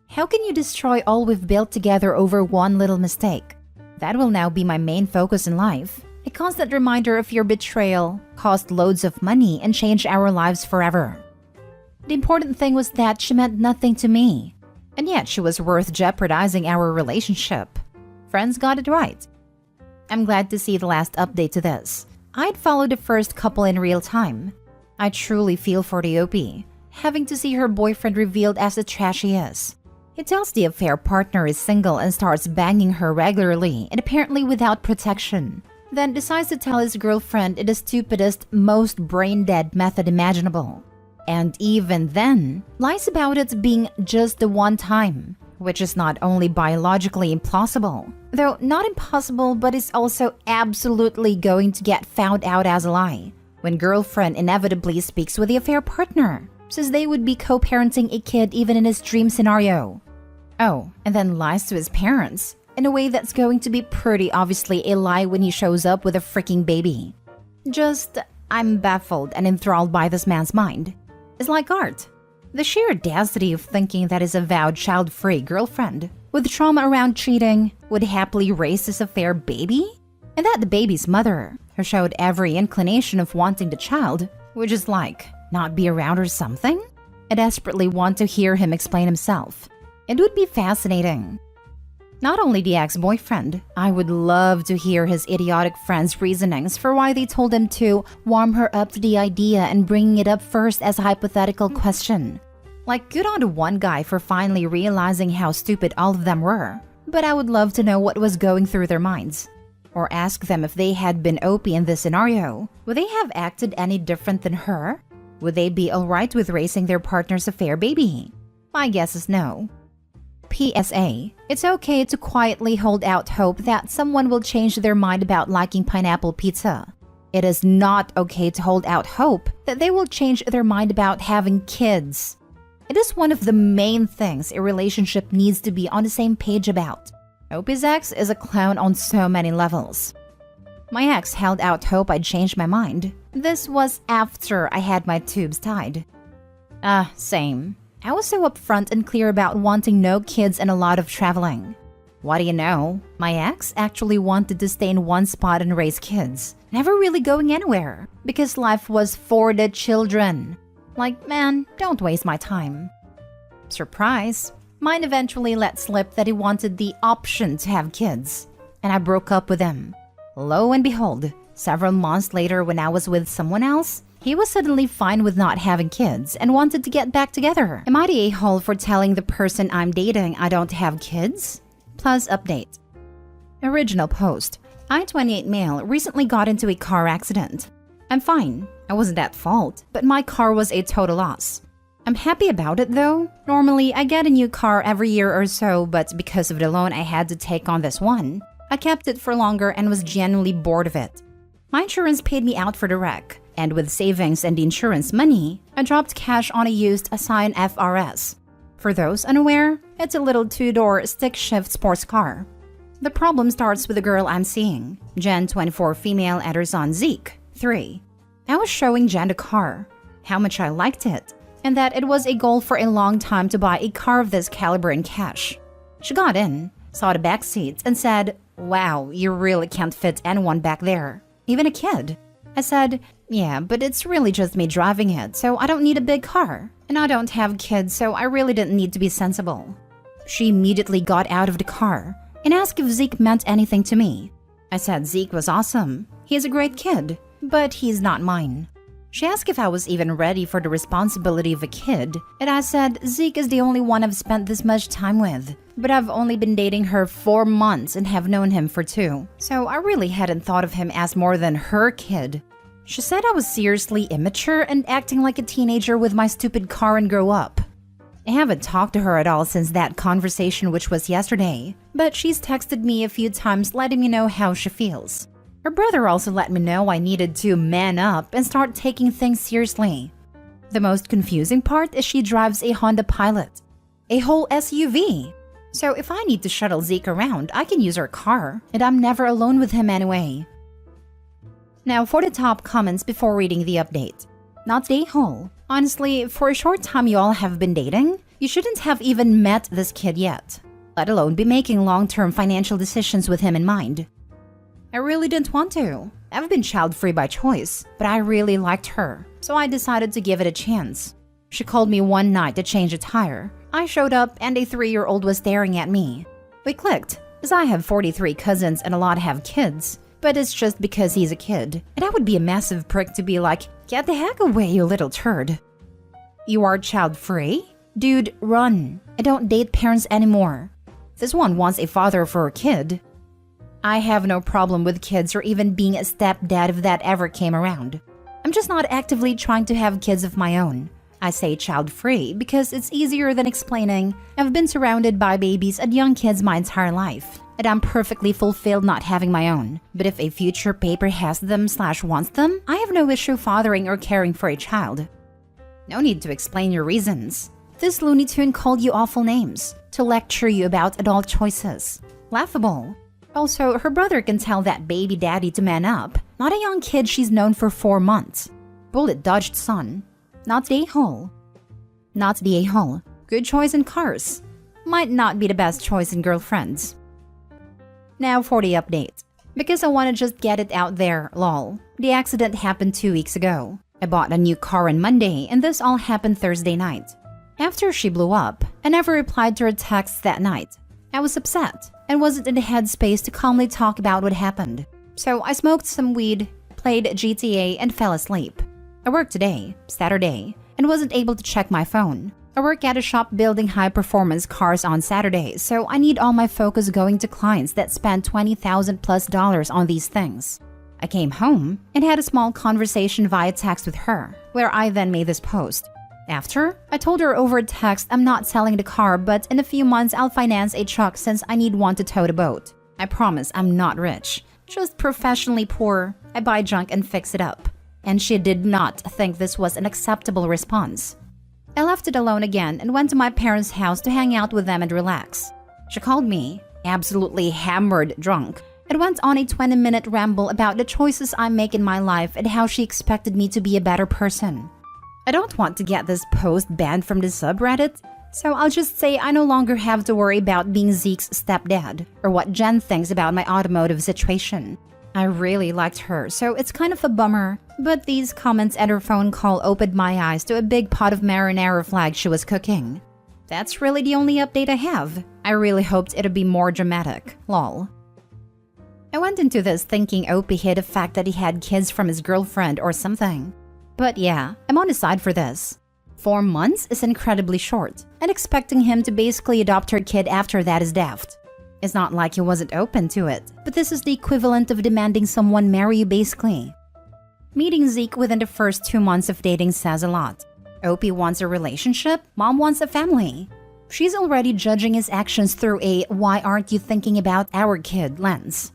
How can you destroy all we've built together over one little mistake? That will now be my main focus in life. A constant reminder of your betrayal cost loads of money and changed our lives forever. The important thing was that she meant nothing to me, and yet she was worth jeopardizing our relationship. Friends got it right. I'm glad to see the last update to this. I'd followed the first couple in real time. I truly feel for the OP, having to see her boyfriend revealed as the trash he is. He tells the affair partner is single and starts banging her regularly and apparently without protection. Then decides to tell his girlfriend in the stupidest, most brain-dead method imaginable. And even then, lies about it being just the one time, which is not only biologically implausible, though not impossible, but is also absolutely going to get found out as a lie, when girlfriend inevitably speaks with the affair partner, says they would be co-parenting a kid even in his dream scenario. Oh, and then lies to his parents, in a way that's going to be pretty obviously a lie when he shows up with a freaking baby. I'm baffled and enthralled by this man's mind. It's like art. The sheer audacity of thinking that his avowed child-free girlfriend, with trauma around cheating, would happily raise his affair baby? And that the baby's mother, who showed every inclination of wanting the child, would just not be around or something? I desperately want to hear him explain himself. It would be fascinating. Not only the ex-boyfriend, I would love to hear his idiotic friend's reasonings for why they told him to warm her up to the idea and bringing it up first as a hypothetical question. Good on the one guy for finally realizing how stupid all of them were, but I would love to know what was going through their minds. Or ask them if they had been OP in this scenario, would they have acted any different than her? Would they be alright with raising their partner's affair baby? My guess is no. PSA, it's okay to quietly hold out hope that someone will change their mind about liking pineapple pizza. It is not okay to hold out hope that they will change their mind about having kids. It is one of the main things a relationship needs to be on the same page about. OP's ex is a clown on so many levels. My ex held out hope I'd change my mind. This was after I had my tubes tied. Same. I was so upfront and clear about wanting no kids and a lot of traveling. What do you know? My ex actually wanted to stay in one spot and raise kids, never really going anywhere, because life was for the children. Man, don't waste my time. Surprise. Mine eventually let slip that he wanted the option to have kids, and I broke up with him. Lo and behold, several months later when I was with someone else, he was suddenly fine with not having kids and wanted to get back together. Am I the a-hole for telling the person I'm dating I don't have kids? Plus update. Original post. I, 28 male, recently got into a car accident. I'm fine. I wasn't at fault, but my car was a total loss. I'm happy about it though. Normally, I get a new car every year or so, but because of the loan I had to take on this one, I kept it for longer and was genuinely bored of it. My insurance paid me out for the wreck, and with savings and the insurance money, I dropped cash on a used Assign FRS. For those unaware, it's a little two-door stick-shift sports car. The problem starts with the girl I'm seeing, Gen 24 female and her son Zeke, 3. I was showing Jen the car, how much I liked it, and that it was a goal for a long time to buy a car of this caliber in cash. She got in, saw the back seats, and said, "Wow, you really can't fit anyone back there, even a kid." I said, "Yeah, but it's really just me driving it, so I don't need a big car. And I don't have kids, so I really didn't need to be sensible." She immediately got out of the car and asked if Zeke meant anything to me. I said Zeke was awesome. He's a great kid, but he's not mine. She asked if I was even ready for the responsibility of a kid, and I said Zeke is the only one I've spent this much time with. But I've only been dating her 4 months and have known him for 2, so I really hadn't thought of him as more than her kid. She said I was seriously immature and acting like a teenager with my stupid car and grow up. I haven't talked to her at all since that conversation, which was yesterday, but she's texted me a few times letting me know how she feels. Her brother also let me know I needed to man up and start taking things seriously. The most confusing part is she drives a Honda Pilot, a whole SUV. So if I need to shuttle Zeke around, I can use her car, and I'm never alone with him anyway. Now for the top comments before reading the update. Not the whole. Honestly, for a short time you all have been dating, you shouldn't have even met this kid yet, let alone be making long-term financial decisions with him in mind. I really didn't want to. I've been child-free by choice, but I really liked her, so I decided to give it a chance. She called me one night to change a tire. I showed up and a 3-year-old was staring at me. We clicked, as I have 43 cousins and a lot have kids, but it's just because he's a kid, and I would be a massive prick to be like, "Get the heck away, you little turd." You are child-free? Dude, run. I don't date parents anymore. This one wants a father for a kid. I have no problem with kids or even being a stepdad if that ever came around. I'm just not actively trying to have kids of my own. I say child-free because it's easier than explaining I've been surrounded by babies and young kids my entire life, and I'm perfectly fulfilled not having my own. But if a future paper has them/wants them, I have no issue fathering or caring for a child. No need to explain your reasons. This Looney Tune called you awful names to lecture you about adult choices. Laughable. Also, her brother can tell that baby daddy to man up, not a young kid she's known for 4 months. Bullet dodged, son. Not the a-hole. Not the a-hole. Good choice in cars. Might not be the best choice in girlfriends. Now for the update. Because I want to just get it out there, lol. The accident happened 2 weeks ago. I bought a new car on Monday and this all happened Thursday night. After she blew up, I never replied to her texts that night. I was upset and wasn't in the headspace to calmly talk about what happened. So I smoked some weed, played GTA, and fell asleep. I worked today, Saturday, and wasn't able to check my phone. I work at a shop building high-performance cars on Saturdays, so I need all my focus going to clients that spend $20,000+ on these things. I came home and had a small conversation via text with her, where I then made this post. After, I told her over text I'm not selling the car, but in a few months I'll finance a truck since I need one to tow the boat. I promise I'm not rich, just professionally poor. I buy junk and fix it up. And she did not think this was an acceptable response. I left it alone again and went to my parents' house to hang out with them and relax. She called me, absolutely hammered drunk, and went on a 20-minute ramble about the choices I make in my life and how she expected me to be a better person. I don't want to get this post banned from the subreddit, so I'll just say I no longer have to worry about being Zeke's stepdad or what Jen thinks about my automotive situation. I really liked her, so it's kind of a bummer, but these comments and her phone call opened my eyes to a big pot of marinara flag she was cooking. That's really the only update I have. I really hoped it'd be more dramatic, lol. I went into this thinking Opie hid the fact that he had kids from his girlfriend or something. But yeah, I'm on his side for this. 4 months is incredibly short, and expecting him to basically adopt her kid after that is daft. It's not like he wasn't open to it, but this is the equivalent of demanding someone marry you basically. Meeting Zeke within the first 2 months of dating says a lot. Opie wants a relationship, mom wants a family. She's already judging his actions through a "why aren't you thinking about our kid" lens.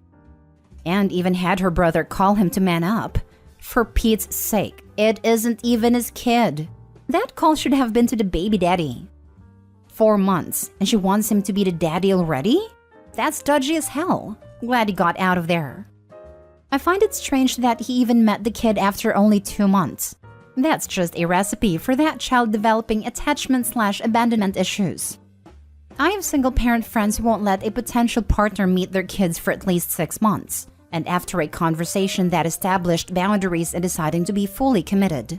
And even had her brother call him to man up. For Pete's sake, it isn't even his kid. That call should have been to the baby daddy. 4 months, and she wants him to be the daddy already? That's dodgy as hell. Glad he got out of there. I find it strange that he even met the kid after only 2 months. That's just a recipe for that child developing attachment/abandonment issues. I have single-parent friends who won't let a potential partner meet their kids for at least 6 months, and after a conversation that established boundaries and deciding to be fully committed.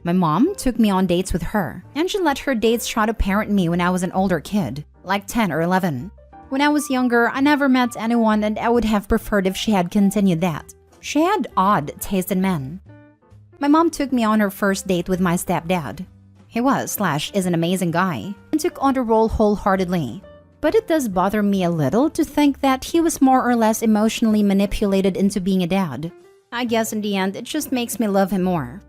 My mom took me on dates with her, and she let her dates try to parent me when I was an older kid, like 10 or 11. When I was younger, I never met anyone, and I would have preferred if she had continued that. She had odd taste in men. My mom took me on her first date with my stepdad. He was/is an amazing guy and took on the role wholeheartedly. But it does bother me a little to think that he was more or less emotionally manipulated into being a dad. I guess in the end, it just makes me love him more.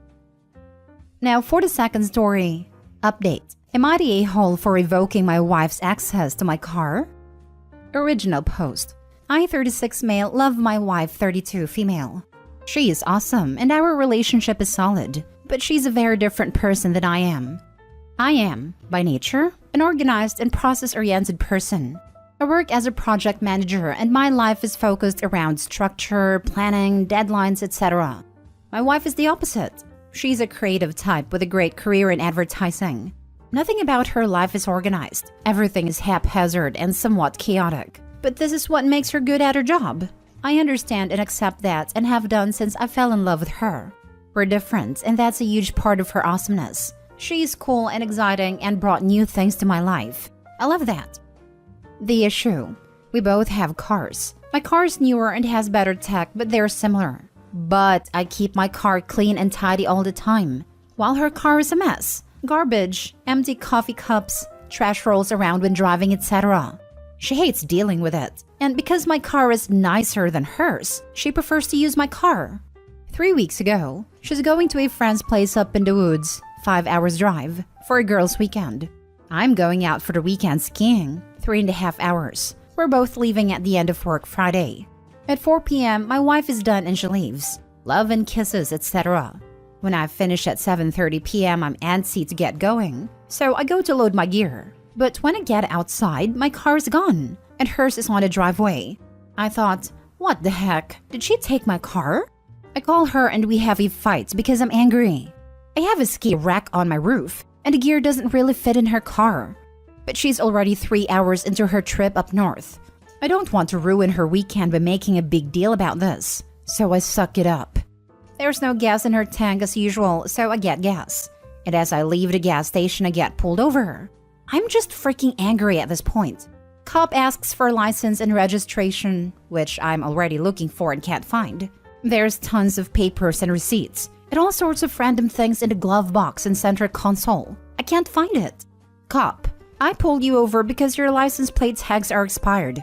Now for the second story. Update. Am I the a-hole for revoking my wife's access to my car? Original post. I, 36 male, love my wife, 32 female. She is awesome and our relationship is solid, but she's a very different person than I am. I am, by nature, an organized and process-oriented person. I work as a project manager and my life is focused around structure, planning, deadlines, etc. My wife is the opposite. She's a creative type with a great career in advertising. Nothing about her life is organized. Everything is haphazard and somewhat chaotic. But this is what makes her good at her job. I understand and accept that and have done since I fell in love with her. We're different and that's a huge part of her awesomeness. She's cool and exciting and brought new things to my life. I love that. The issue. We both have cars. My car is newer and has better tech, but they're similar. But I keep my car clean and tidy all the time, while her car is a mess. Garbage, empty coffee cups, trash rolls around when driving, etc. She hates dealing with it. And because my car is nicer than hers, she prefers to use my car. 3 weeks ago, she's going to a friend's place up in the woods, 5 hours drive, for a girls' weekend. I'm going out for the weekend skiing, 3.5 hours. We're both leaving at the end of work Friday. At 4 p.m., my wife is done and she leaves. Love and kisses, etc. When I finish at 7:30 p.m., I'm antsy to get going, so I go to load my gear. But when I get outside, my car is gone, and hers is on the driveway. I thought, what the heck? Did she take my car? I call her and we have a fight because I'm angry. I have a ski rack on my roof, and the gear doesn't really fit in her car. But she's already 3 hours into her trip up north. I don't want to ruin her weekend by making a big deal about this, so I suck it up. There's no gas in her tank as usual, so I get gas. And as I leave the gas station, I get pulled over. I'm just freaking angry at this point. Cop asks for license and registration, which I'm already looking for and can't find. There's tons of papers and receipts, and all sorts of random things in the glove box and center console. I can't find it. Cop, I pulled you over because your license plate tags are expired.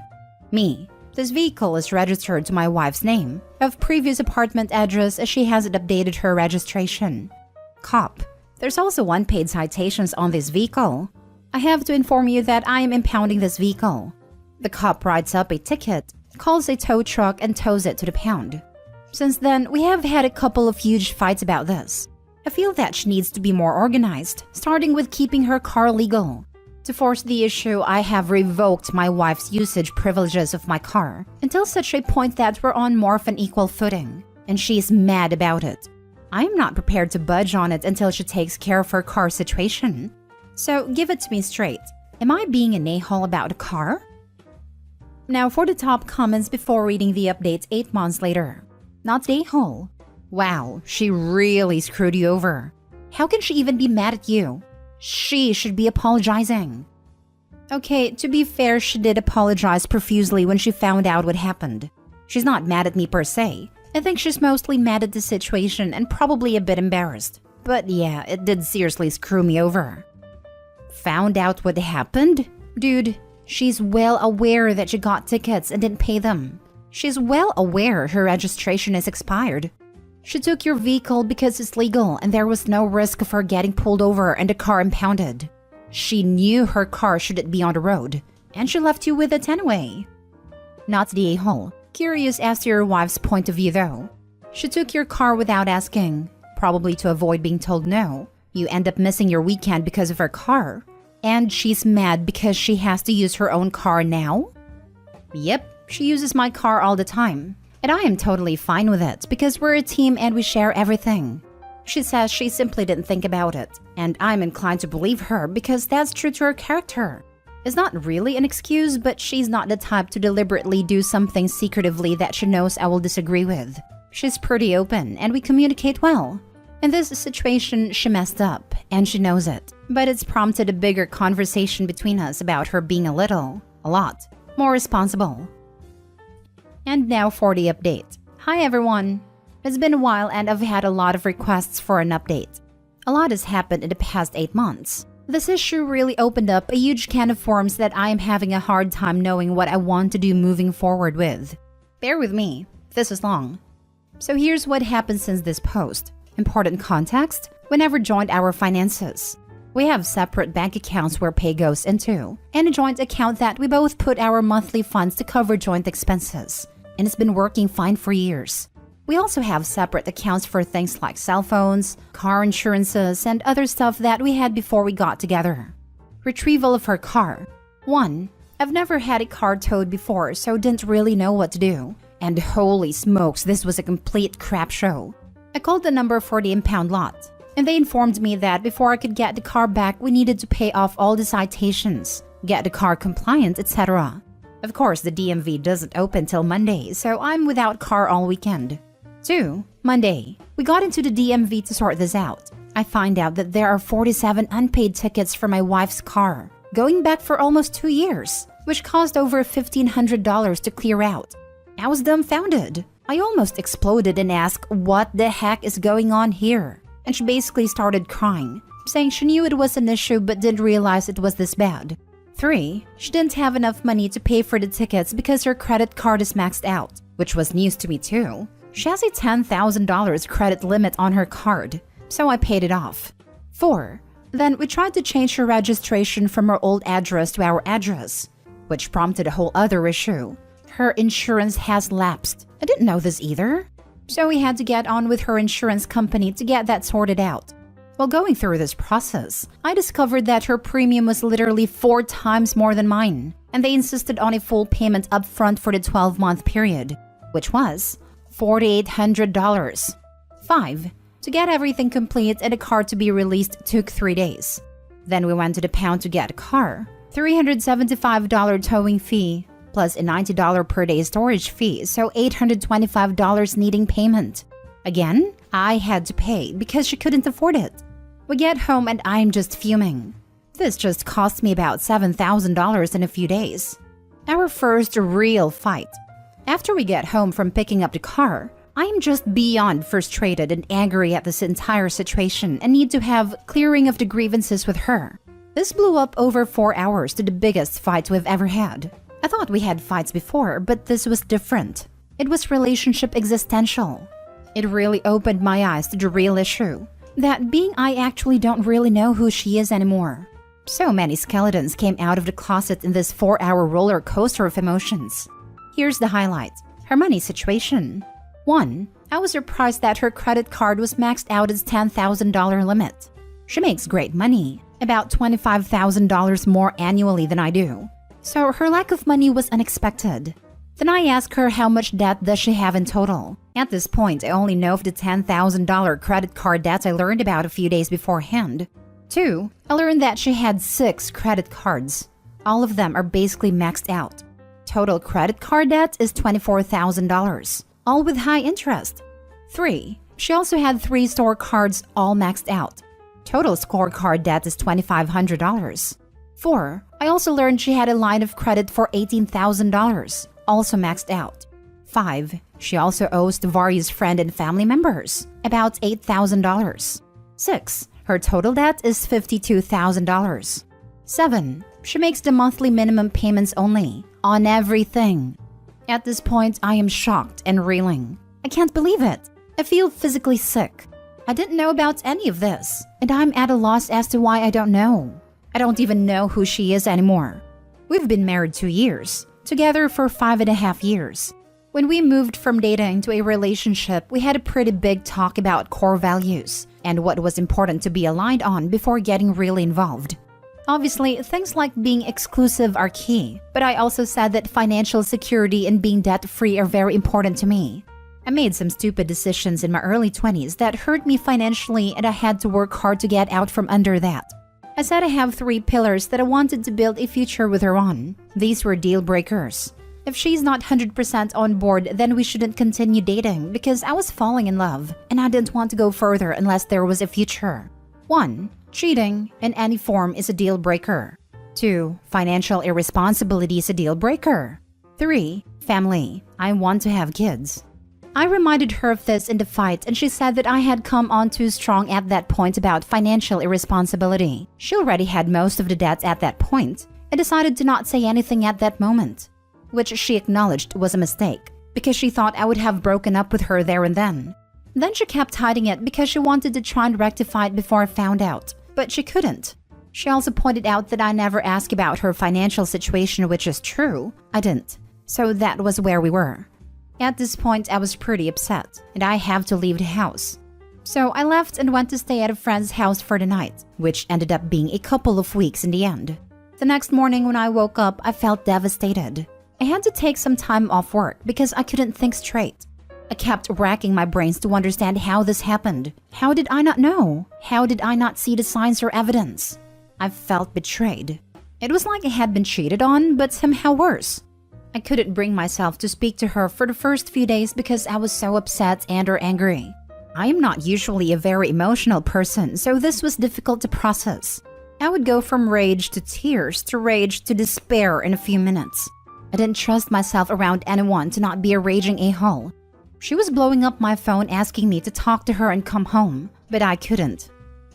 Me, this vehicle is registered to my wife's name, of previous apartment address as she hasn't updated her registration. Cop, there's also unpaid citations on this vehicle. I have to inform you that I am impounding this vehicle. The cop writes up a ticket, calls a tow truck and tows it to the pound. Since then, we have had a couple of huge fights about this. I feel that she needs to be more organized, starting with keeping her car legal. To force the issue, I have revoked my wife's usage privileges of my car until such a point that we're on more of an equal footing, and she's mad about it. I'm not prepared to budge on it until she takes care of her car situation. So give it to me straight. Am I being an a-hole about a car? Now for the top comments before reading the updates 8 months later. Not a-hole. Wow, she really screwed you over. How can she even be mad at you? She should be apologizing. Okay, to be fair, she did apologize profusely when she found out what happened. She's not mad at me per se. I think she's mostly mad at the situation and probably a bit embarrassed. But yeah, it did seriously screw me over. Found out what happened? Dude, she's well aware that she got tickets and didn't pay them. She's well aware her registration is expired. She took your vehicle because it's legal and there was no risk of her getting pulled over and the car impounded. She knew her car shouldn't be on the road, and she left you with it anyway. Not the a-hole. Curious as to your wife's point of view though. She took your car without asking, probably to avoid being told no. You end up missing your weekend because of her car. And she's mad because she has to use her own car now? Yep, she uses my car all the time. And I am totally fine with it because we're a team and we share everything. She says she simply didn't think about it, and I'm inclined to believe her because that's true to her character. It's not really an excuse, but she's not the type to deliberately do something secretively that she knows I will disagree with. She's pretty open and we communicate well. In this situation, she messed up, and she knows it. But it's prompted a bigger conversation between us about her being a lot, more responsible. And now for the update. Hi everyone! It's been a while and I've had a lot of requests for an update. A lot has happened in the past 8 months. This issue really opened up a huge can of worms that I am having a hard time knowing what I want to do moving forward with. Bear with me, this is long. So here's what happened since this post. Important context: we never joined our finances. We have separate bank accounts where pay goes into, and a joint account that we both put our monthly funds to cover joint expenses. And it's been working fine for years. We also have separate accounts for things like cell phones, car insurances, and other stuff that we had before we got together. Retrieval of her car. 1. I've never had a car towed before, so didn't really know what to do. And holy smokes, this was a complete crap show. I called the number for the impound lot, and they informed me that before I could get the car back, we needed to pay off all the citations, get the car compliant, etc. Of course, the DMV doesn't open till Monday, so I'm without car all weekend. 2. Monday. We got into the DMV to sort this out. I find out that there are 47 unpaid tickets for my wife's car, going back for almost 2 years, which cost over $1,500 to clear out. I was dumbfounded. I almost exploded and asked what the heck is going on here. And she basically started crying, saying she knew it was an issue but didn't realize it was this bad. 3. She didn't have enough money to pay for the tickets because her credit card is maxed out, which was news to me too. She has a $10,000 credit limit on her card, so I paid it off. 4. Then we tried to change her registration from her old address to our address, which prompted a whole other issue. Her insurance has lapsed. I didn't know this either. So we had to get on with her insurance company to get that sorted out. While going through this process, I discovered that her premium was literally 4 times more than mine, and they insisted on a full payment upfront for the 12-month period, which was $4,800. 5. To get everything complete and a car to be released took 3 days. Then we went to the pound to get a car. $375 towing fee, plus a $90 per day storage fee, so $825 needing payment. Again, I had to pay because she couldn't afford it. We get home and I'm just fuming. This just cost me about $7,000 in a few days. Our first real fight. After we get home from picking up the car, I am just beyond frustrated and angry at this entire situation and need to have clearing of the grievances with her. This blew up over 4 hours to the biggest fight we've ever had. I thought we had fights before, but this was different. It was relationship existential. It really opened my eyes to the real issue. That being I actually don't really know who she is anymore. So many skeletons came out of the closet in this 4-hour roller coaster of emotions. Here's the highlight. Her money situation. 1. I was surprised that her credit card was maxed out its $10,000 limit. She makes great money, about $25,000 more annually than I do. So her lack of money was unexpected. Then I asked her how much debt does she have in total. At this point, I only know of the $10,000 credit card debt I learned about a few days beforehand. 2. I learned that she had 6 credit cards. All of them are basically maxed out. Total credit card debt is $24,000, all with high interest. 3. She also had 3 store cards, all maxed out. Total scorecard debt is $2,500. 4. I also learned she had a line of credit for $18,000, also maxed out. 5. She also owes to various friend and family members, about $8,000. 6. Her total debt is $52,000. 7. She makes the monthly minimum payments only, on everything. At this point, I am shocked and reeling. I can't believe it. I feel physically sick. I didn't know about any of this, and I'm at a loss as to why I don't know. I don't even know who she is anymore. We've been married 2 years, together for 5.5 years. When we moved from dating to a relationship, we had a pretty big talk about core values and what was important to be aligned on before getting really involved. Obviously, things like being exclusive are key, but I also said that financial security and being debt-free are very important to me. I made some stupid decisions in my early 20s that hurt me financially, and I had to work hard to get out from under that. I said I have 3 pillars that I wanted to build a future with her on. These were deal breakers. If she's not 100% on board, then we shouldn't continue dating because I was falling in love and I didn't want to go further unless there was a future. 1. Cheating in any form is a deal breaker. 2. Financial irresponsibility is a deal breaker. 3. Family. I want to have kids. I reminded her of this in the fight, and she said that I had come on too strong at that point about financial irresponsibility. She already had most of the debt at that point and decided to not say anything at that moment, which she acknowledged was a mistake because she thought I would have broken up with her there and then. Then she kept hiding it because she wanted to try and rectify it before I found out, but she couldn't. She also pointed out that I never asked about her financial situation, which is true. I didn't. So that was where we were. At this point, I was pretty upset, and I have to leave the house. So I left and went to stay at a friend's house for the night, which ended up being a couple of weeks in the end. The next morning when I woke up, I felt devastated. I had to take some time off work because I couldn't think straight. I kept racking my brains to understand how this happened. How did I not know? How did I not see the signs or evidence? I felt betrayed. It was like I had been cheated on, but somehow worse. I couldn't bring myself to speak to her for the first few days because I was so upset and or angry. I am not usually a very emotional person, so this was difficult to process. I would go from rage to tears to rage to despair in a few minutes. I didn't trust myself around anyone to not be a raging a-hole. She was blowing up my phone asking me to talk to her and come home, but I couldn't.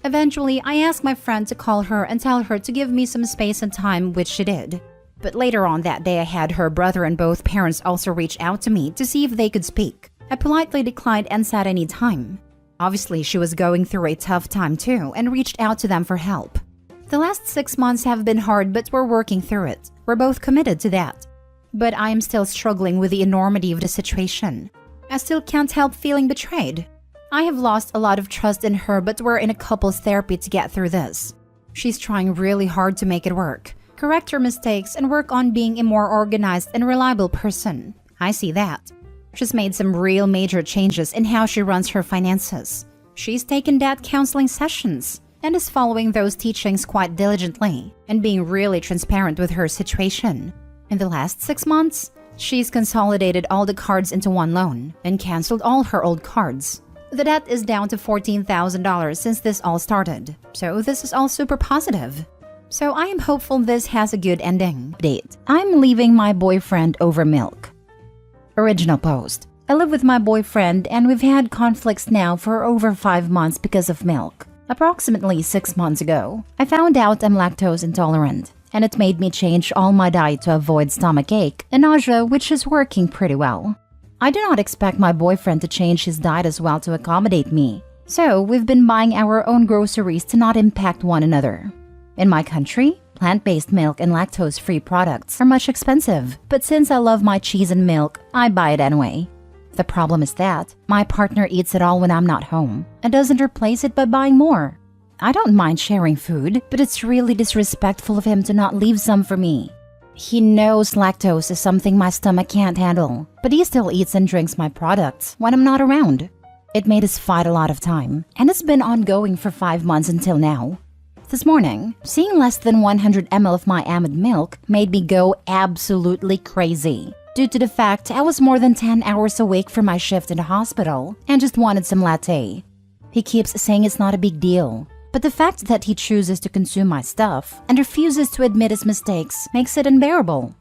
Eventually, I asked my friend to call her and tell her to give me some space and time, which she did. But later on that day, I had her brother and both parents also reach out to me to see if they could speak. I politely declined and said I need time. Obviously, she was going through a tough time too and reached out to them for help. The last 6 months have been hard, but we're working through it. We're both committed to that. But I am still struggling with the enormity of the situation. I still can't help feeling betrayed. I have lost a lot of trust in her, but we're in a couples therapy to get through this. She's trying really hard to make it work, correct her mistakes, and work on being a more organized and reliable person. I see that. She's made some real major changes in how she runs her finances. She's taken debt counseling sessions and is following those teachings quite diligently and being really transparent with her situation. In the last 6 months, she's consolidated all the cards into one loan and canceled all her old cards. The debt is down to $14,000 since this all started, so this is all super positive. So I am hopeful this has a good ending. Update. I'm leaving my boyfriend over milk. Original post. I live with my boyfriend and we've had conflicts now for over 5 months because of milk. Approximately 6 months ago, I found out I'm lactose intolerant, and it made me change all my diet to avoid stomachache and nausea, which is working pretty well. I do not expect my boyfriend to change his diet as well to accommodate me, so we've been buying our own groceries to not impact one another. In my country, plant-based milk and lactose-free products are much expensive, but since I love my cheese and milk, I buy it anyway. The problem is that my partner eats it all when I'm not home and doesn't replace it by buying more. I don't mind sharing food, but it's really disrespectful of him to not leave some for me. He knows lactose is something my stomach can't handle, but he still eats and drinks my products when I'm not around. It made us fight a lot of time, and it's been ongoing for 5 months until now. This morning, seeing less than 100 ml of my almond milk made me go absolutely crazy, due to the fact I was more than 10 hours awake from my shift in the hospital and just wanted some latte. He keeps saying it's not a big deal, but the fact that he chooses to consume my stuff and refuses to admit his mistakes makes it unbearable.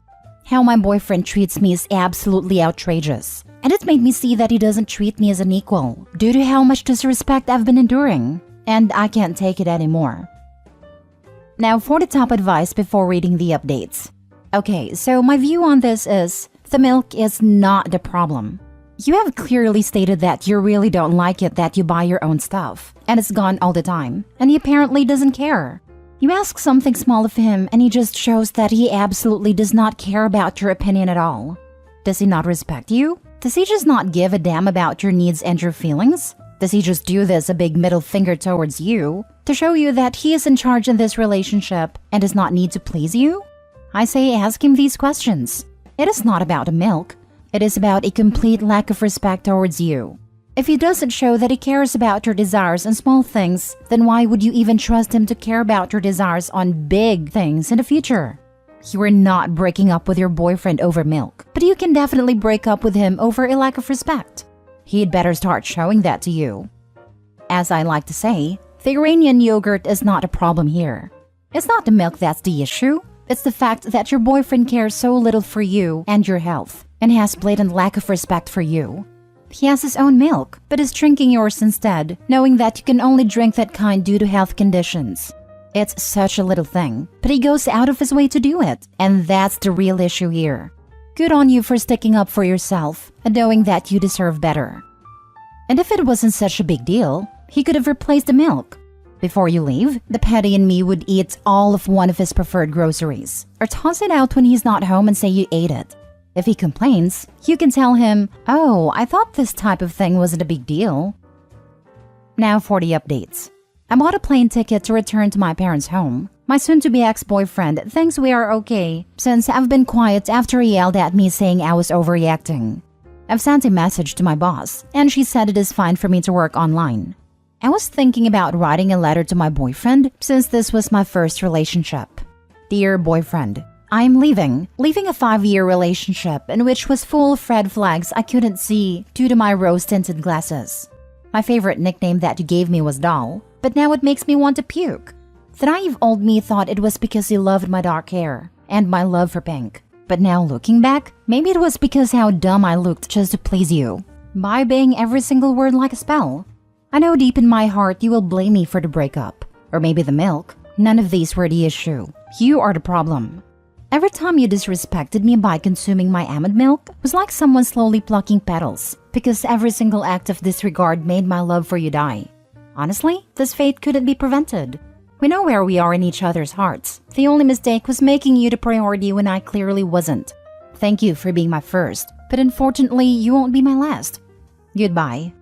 How my boyfriend treats me is absolutely outrageous, and it made me see that he doesn't treat me as an equal due to how much disrespect I've been enduring, and I can't take it anymore. Now for the top advice before reading the updates. Okay, so my view on this is the milk is not the problem. You have clearly stated that you really don't like it that you buy your own stuff, and it's gone all the time, and he apparently doesn't care. You ask something small of him, and he just shows that he absolutely does not care about your opinion at all. Does he not respect you? Does he just not give a damn about your needs and your feelings? Does he just do this a big middle finger towards you to show you that he is in charge in this relationship and does not need to please you? I say ask him these questions. It is not about the milk. It is about a complete lack of respect towards you. If he doesn't show that he cares about your desires and small things, then why would you even trust him to care about your desires on big things in the future? You are not breaking up with your boyfriend over milk, but you can definitely break up with him over a lack of respect. He'd better start showing that to you. As I like to say, the Iranian yogurt is not a problem here. It's not the milk that's the issue. It's the fact that your boyfriend cares so little for you and your health, and has blatant lack of respect for you. He has his own milk, but is drinking yours instead, knowing that you can only drink that kind due to health conditions. It's such a little thing, but he goes out of his way to do it, and that's the real issue here. Good on you for sticking up for yourself and knowing that you deserve better. And if it wasn't such a big deal, he could have replaced the milk. Before you leave, the petty in me would eat all of one of his preferred groceries, or toss it out when he's not home and say you ate it. If he complains, you can tell him, "Oh, I thought this type of thing wasn't a big deal." Now for the updates. I bought a plane ticket to return to my parents' home. My soon-to-be ex-boyfriend thinks we are okay, since I've been quiet after he yelled at me saying I was overreacting. I've sent a message to my boss, and she said it is fine for me to work online. I was thinking about writing a letter to my boyfriend since this was my first relationship. Dear boyfriend, I am leaving a 5-year relationship in which was full of red flags I couldn't see due to my rose-tinted glasses. My favorite nickname that you gave me was Doll, but now it makes me want to puke. The naive old me thought it was because he loved my dark hair and my love for pink. But now looking back, maybe it was because how dumb I looked just to please you, by obeying every single word like a spell. I know deep in my heart you will blame me for the breakup, or maybe the milk. None of these were the issue. You are the problem. Every time you disrespected me by consuming my almond milk was like someone slowly plucking petals, because every single act of disregard made my love for you die. Honestly, this fate couldn't be prevented. We know where we are in each other's hearts. The only mistake was making you the priority when I clearly wasn't. Thank you for being my first, but unfortunately, you won't be my last. Goodbye.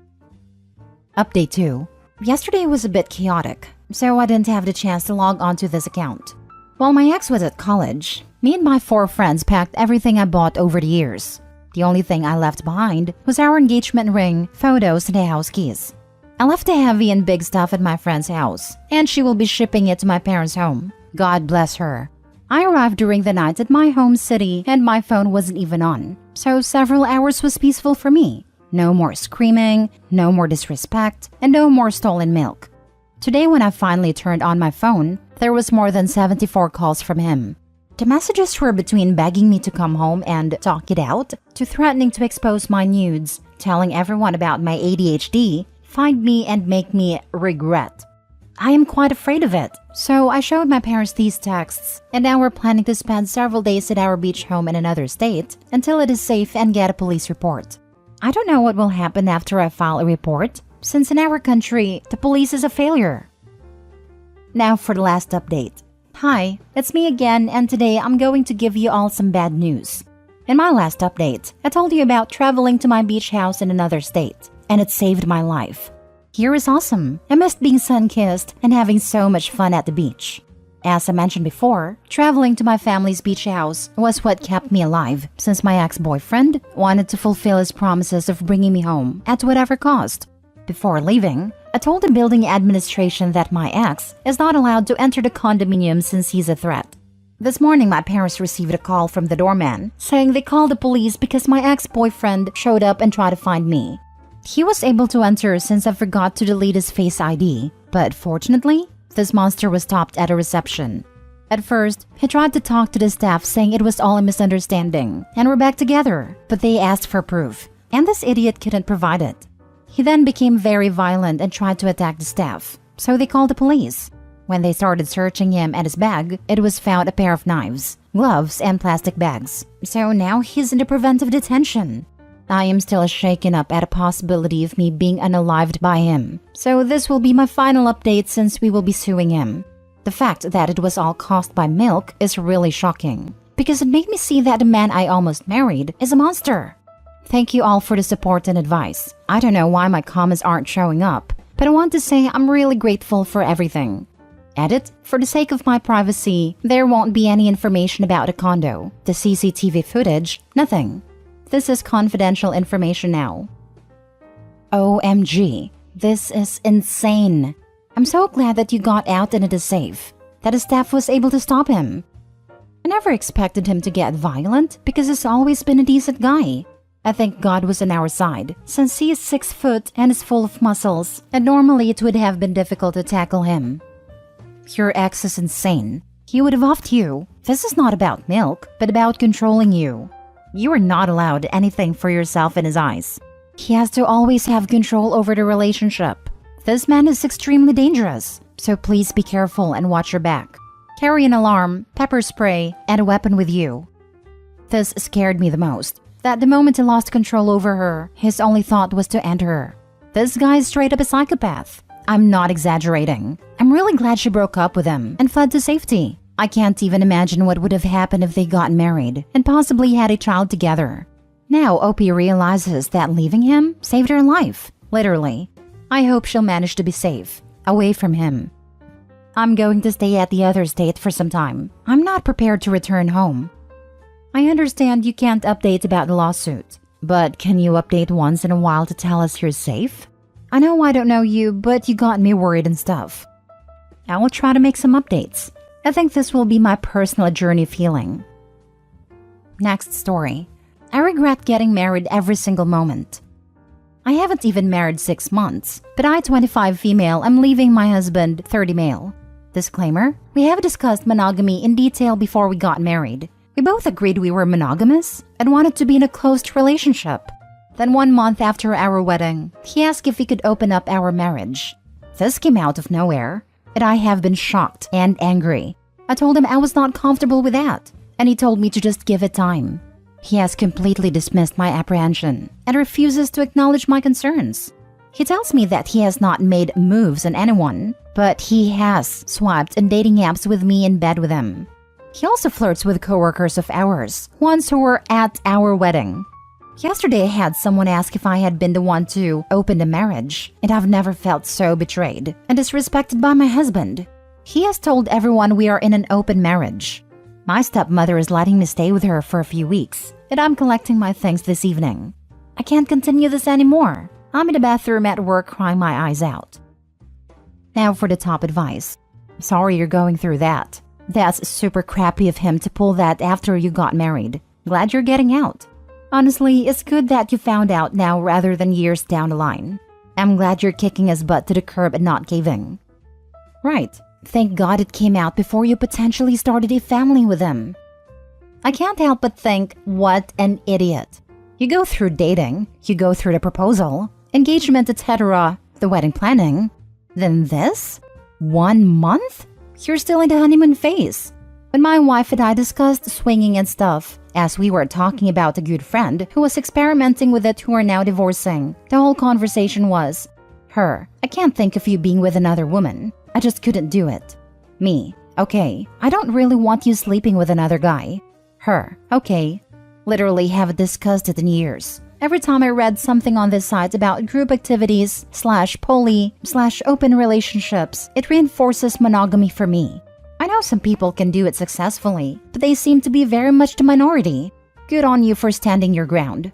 Update 2. Yesterday was a bit chaotic, so I didn't have the chance to log onto this account. While my ex was at college, me and my 4 friends packed everything I bought over the years. The only thing I left behind was our engagement ring, photos, and the house keys. I left the heavy and big stuff at my friend's house, and she will be shipping it to my parents' home. God bless her. I arrived during the night at my home city and my phone wasn't even on, so several hours was peaceful for me. No more screaming, no more disrespect, and no more stolen milk. Today when I finally turned on my phone, there was more than 74 calls from him. The messages were between begging me to come home and talk it out, to threatening to expose my nudes, telling everyone about my ADHD, find me and make me regret. I am quite afraid of it, so I showed my parents these texts, and now we're planning to spend several days at our beach home in another state until it is safe and get a police report. I don't know what will happen after I file a report, since in our country, the police is a failure. Now for the last update. Hi, it's me again, and today I'm going to give you all some bad news. In my last update, I told you about traveling to my beach house in another state, and it saved my life. Here is awesome. I missed being sun-kissed and having so much fun at the beach. As I mentioned before, traveling to my family's beach house was what kept me alive, since my ex-boyfriend wanted to fulfill his promises of bringing me home at whatever cost. Before leaving, I told the building administration that my ex is not allowed to enter the condominium since he's a threat. This morning, my parents received a call from the doorman saying they called the police because my ex-boyfriend showed up and tried to find me. He was able to enter since I forgot to delete his Face ID, but fortunately, this monster was stopped at a reception. At first, he tried to talk to the staff saying it was all a misunderstanding and we're back together, but they asked for proof, and this idiot couldn't provide it. He then became very violent and tried to attack the staff, so they called the police. When they started searching him and his bag, it was found a pair of knives, gloves, and plastic bags. So now he's in the preventive detention. I am still shaken up at a possibility of me being unalived by him, so this will be my final update since we will be suing him. The fact that it was all caused by milk is really shocking, because it made me see that the man I almost married is a monster. Thank you all for the support and advice. I don't know why my comments aren't showing up, but I want to say I'm really grateful for everything. Edit, for the sake of my privacy, there won't be any information about the condo, the CCTV footage, nothing. This is confidential information now. OMG, this is insane. I'm so glad that you got out and it is safe, that the staff was able to stop him. I never expected him to get violent because he's always been a decent guy. I think God was on our side, since he is 6 foot and is full of muscles, and normally it would have been difficult to tackle him. Your ex is insane. He would have offed you. This is not about milk, but about controlling you. You are not allowed anything for yourself in his eyes. He has to always have control over the relationship. This man is extremely dangerous, so please be careful and watch your back. Carry an alarm, pepper spray, and a weapon with you. This scared me the most. That the moment he lost control over her, his only thought was to end her. This guy is straight up a psychopath. I'm not exaggerating. I'm really glad she broke up with him and fled to safety. I can't even imagine what would have happened if they got married and possibly had a child together. Now Opie realizes that leaving him saved her life, literally. I hope she'll manage to be safe, away from him. I'm going to stay at the other state for some time. I'm not prepared to return home. I understand you can't update about the lawsuit, but can you update once in a while to tell us you're safe? I know I don't know you, but you got me worried and stuff. I will try to make some updates. I think this will be my personal journey feeling. Next story. I regret getting married every single moment. I haven't even married 6 months, but I, 25 female, am leaving my husband, 30 male. Disclaimer, we have discussed monogamy in detail before we got married. We both agreed we were monogamous and wanted to be in a close relationship. Then 1 month after our wedding, he asked if we could open up our marriage. This came out of nowhere, and I have been shocked and angry. I told him I was not comfortable with that, and he told me to just give it time. He has completely dismissed my apprehension and refuses to acknowledge my concerns. He tells me that he has not made moves on anyone, but he has swiped on dating apps with me in bed with him. He also flirts with coworkers of ours, ones who were at our wedding. Yesterday I had someone ask if I had been the one to open the marriage, and I've never felt so betrayed and disrespected by my husband. He has told everyone we are in an open marriage. My stepmother is letting me stay with her for a few weeks, and I'm collecting my things this evening. I can't continue this anymore. I'm in the bathroom at work crying my eyes out. Now for the top advice. Sorry you're going through that. That's super crappy of him to pull that after you got married. Glad you're getting out. Honestly, it's good that you found out now rather than years down the line. I'm glad you're kicking his butt to the curb and not caving. Right. Thank God it came out before you potentially started a family with him. I can't help but think, what an idiot. You go through dating, you go through the proposal, engagement, etc., the wedding planning, then this? 1 month? You're still in the honeymoon phase. When my wife and I discussed swinging and stuff, as we were talking about a good friend who was experimenting with it who are now divorcing, the whole conversation was, her, I can't think of you being with another woman. I just couldn't do it. Me, okay, I don't really want you sleeping with another guy. Her, okay. Literally haven't discussed it in years. Every time I read something on this site about group activities /poly/open relationships, it reinforces monogamy for me. I know some people can do it successfully, but they seem to be very much the minority. Good on you for standing your ground.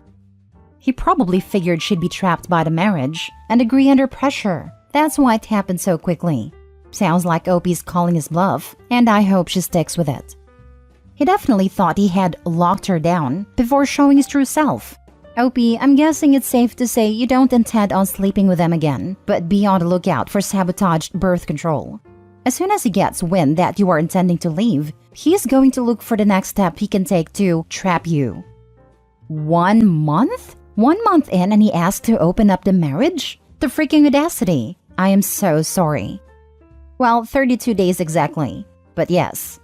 He probably figured she'd be trapped by the marriage and agree under pressure. That's why it happened so quickly. Sounds like Opie's calling his bluff, and I hope she sticks with it. He definitely thought he had locked her down before showing his true self. Opie, I'm guessing it's safe to say you don't intend on sleeping with them again, but be on the lookout for sabotaged birth control. As soon as he gets wind that you are intending to leave, he's going to look for the next step he can take to trap you. 1 month? 1 month in and he asked to open up the marriage? The freaking audacity. I am so sorry. Well, 32 days exactly. But yes.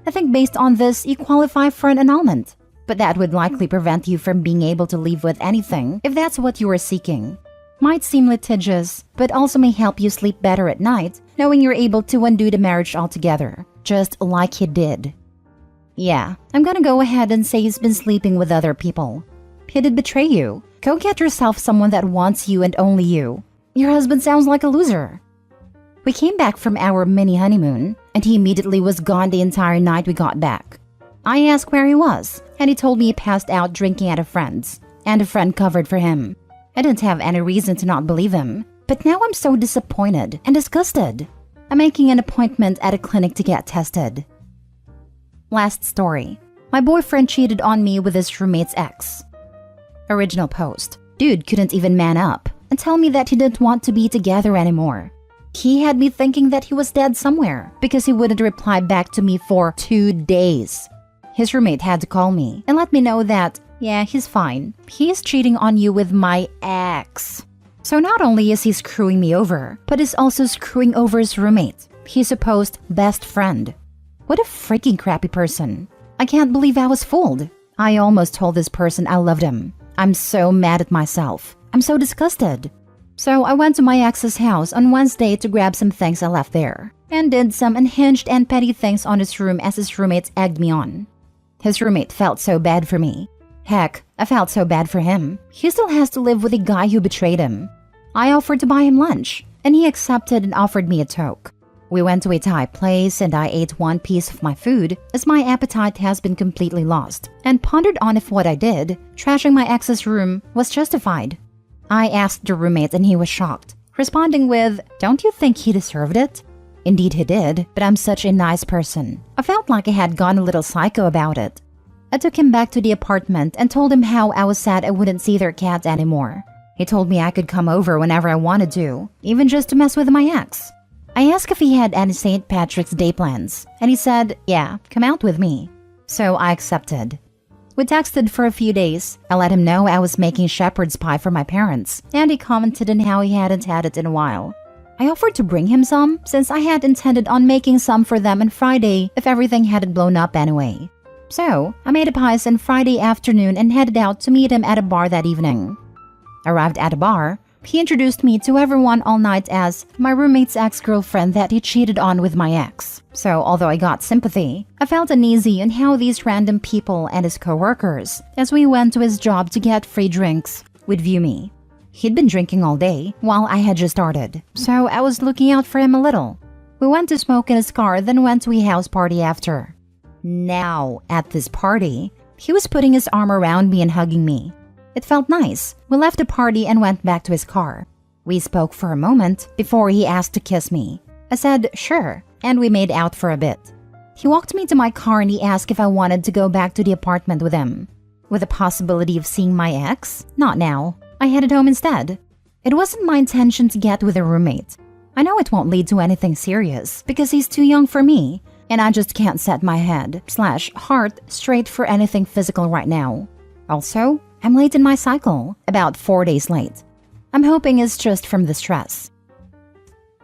I think based on this, you qualify for an annulment. But that would likely prevent you from being able to leave with anything if that's what you are seeking. Might seem litigious, but also may help you sleep better at night, knowing you're able to undo the marriage altogether, just like he did. Yeah, I'm gonna go ahead and say he's been sleeping with other people. He did betray you. Go get yourself someone that wants you and only you. Your husband sounds like a loser. We came back from our mini honeymoon, and he immediately was gone the entire night we got back. I asked where he was, and he told me he passed out drinking at a friend's, and a friend covered for him. I didn't have any reason to not believe him, but now I'm so disappointed and disgusted. I'm making an appointment at a clinic to get tested. Last story. My boyfriend cheated on me with his roommate's ex. Original post. Dude couldn't even man up and tell me that he didn't want to be together anymore. He had me thinking that he was dead somewhere because he wouldn't reply back to me for 2 days. His roommate had to call me and let me know that, yeah, he's fine. He's cheating on you with my ex. So not only is he screwing me over, but he's also screwing over his roommate, his supposed best friend. What a freaking crappy person. I can't believe I was fooled. I almost told this person I loved him. I'm so mad at myself. I'm so disgusted. So I went to my ex's house on Wednesday to grab some things I left there, and did some unhinged and petty things on his room as his roommates egged me on. His roommate felt so bad for me. Heck, I felt so bad for him. He still has to live with a guy who betrayed him. I offered to buy him lunch, and he accepted and offered me a toke. We went to a Thai place and I ate one piece of my food as my appetite has been completely lost, and pondered on if what I did, trashing my ex's room, was justified. I asked the roommate and he was shocked, responding with, "Don't you think he deserved it?" Indeed he did, but I'm such a nice person. I felt like I had gone a little psycho about it. I took him back to the apartment and told him how I was sad I wouldn't see their cat anymore. He told me I could come over whenever I wanted to, even just to mess with my ex. I asked if he had any St. Patrick's Day plans, and he said, yeah, come out with me. So I accepted. We texted for a few days. I let him know I was making shepherd's pie for my parents, and he commented on how he hadn't had it in a while. I offered to bring him some, since I had intended on making some for them on Friday if everything hadn't blown up anyway. So, I made a pies on Friday afternoon and headed out to meet him at a bar that evening. Arrived at a bar, he introduced me to everyone all night as my roommate's ex-girlfriend that he cheated on with my ex. So although I got sympathy, I felt uneasy on how these random people and his co-workers, as we went to his job to get free drinks, would view me. He'd been drinking all day while I had just started, so I was looking out for him a little. We went to smoke in his car, then went to a house party after. Now, at this party, he was putting his arm around me and hugging me. It felt nice. We left the party and went back to his car. We spoke for a moment before he asked to kiss me. I said, sure, and we made out for a bit. He walked me to my car and he asked if I wanted to go back to the apartment with him. With the possibility of seeing my ex? Not now. I headed home instead. It wasn't my intention to get with a roommate. I know it won't lead to anything serious because he's too young for me, and I just can't set my head/heart straight for anything physical right now. Also, I'm late in my cycle, about 4 days late. I'm hoping it's just from the stress.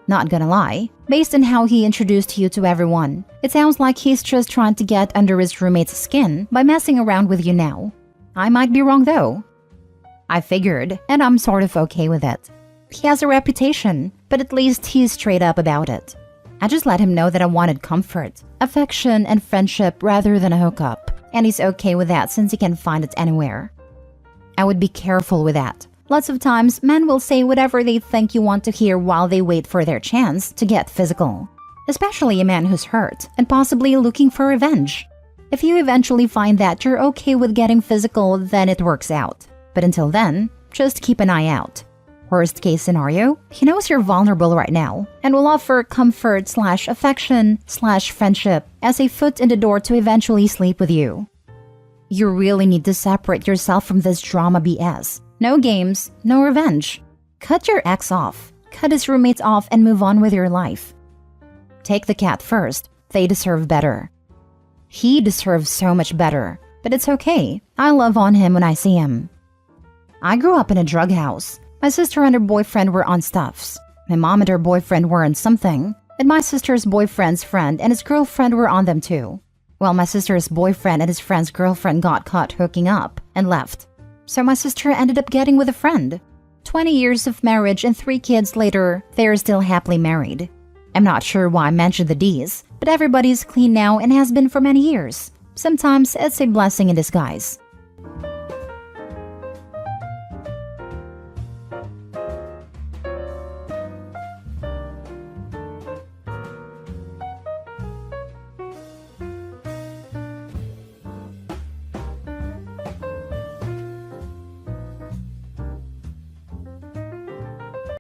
Not gonna lie, based on how he introduced you to everyone, it sounds like he's just trying to get under his roommate's skin by messing around with you now. I might be wrong though. I figured, and I'm sort of okay with it. He has a reputation, but at least he's straight up about it. I just let him know that I wanted comfort, affection, and friendship rather than a hookup, and he's okay with that since he can find it anywhere. I would be careful with that. Lots of times, men will say whatever they think you want to hear while they wait for their chance to get physical. Especially a man who's hurt and possibly looking for revenge. If you eventually find that you're okay with getting physical, then it works out. But until then, just keep an eye out. Worst case scenario, he knows you're vulnerable right now and will offer comfort/affection/friendship as a foot in the door to eventually sleep with you. You really need to separate yourself from this drama BS. No games, no revenge. Cut your ex off, cut his roommates off, and move on with your life. Take the cat first. They deserve better. He deserves so much better, but it's okay. I love on him when I see him. I grew up in a drug house. My sister and her boyfriend were on stuffs. My mom and her boyfriend were on something, and my sister's boyfriend's friend and his girlfriend were on them too. Well, my sister's boyfriend and his friend's girlfriend got caught hooking up and left. So my sister ended up getting with a friend. 20 years of marriage and 3 kids later, they are still happily married. I'm not sure why I mentioned the D's, but everybody's clean now and has been for many years. Sometimes it's a blessing in disguise.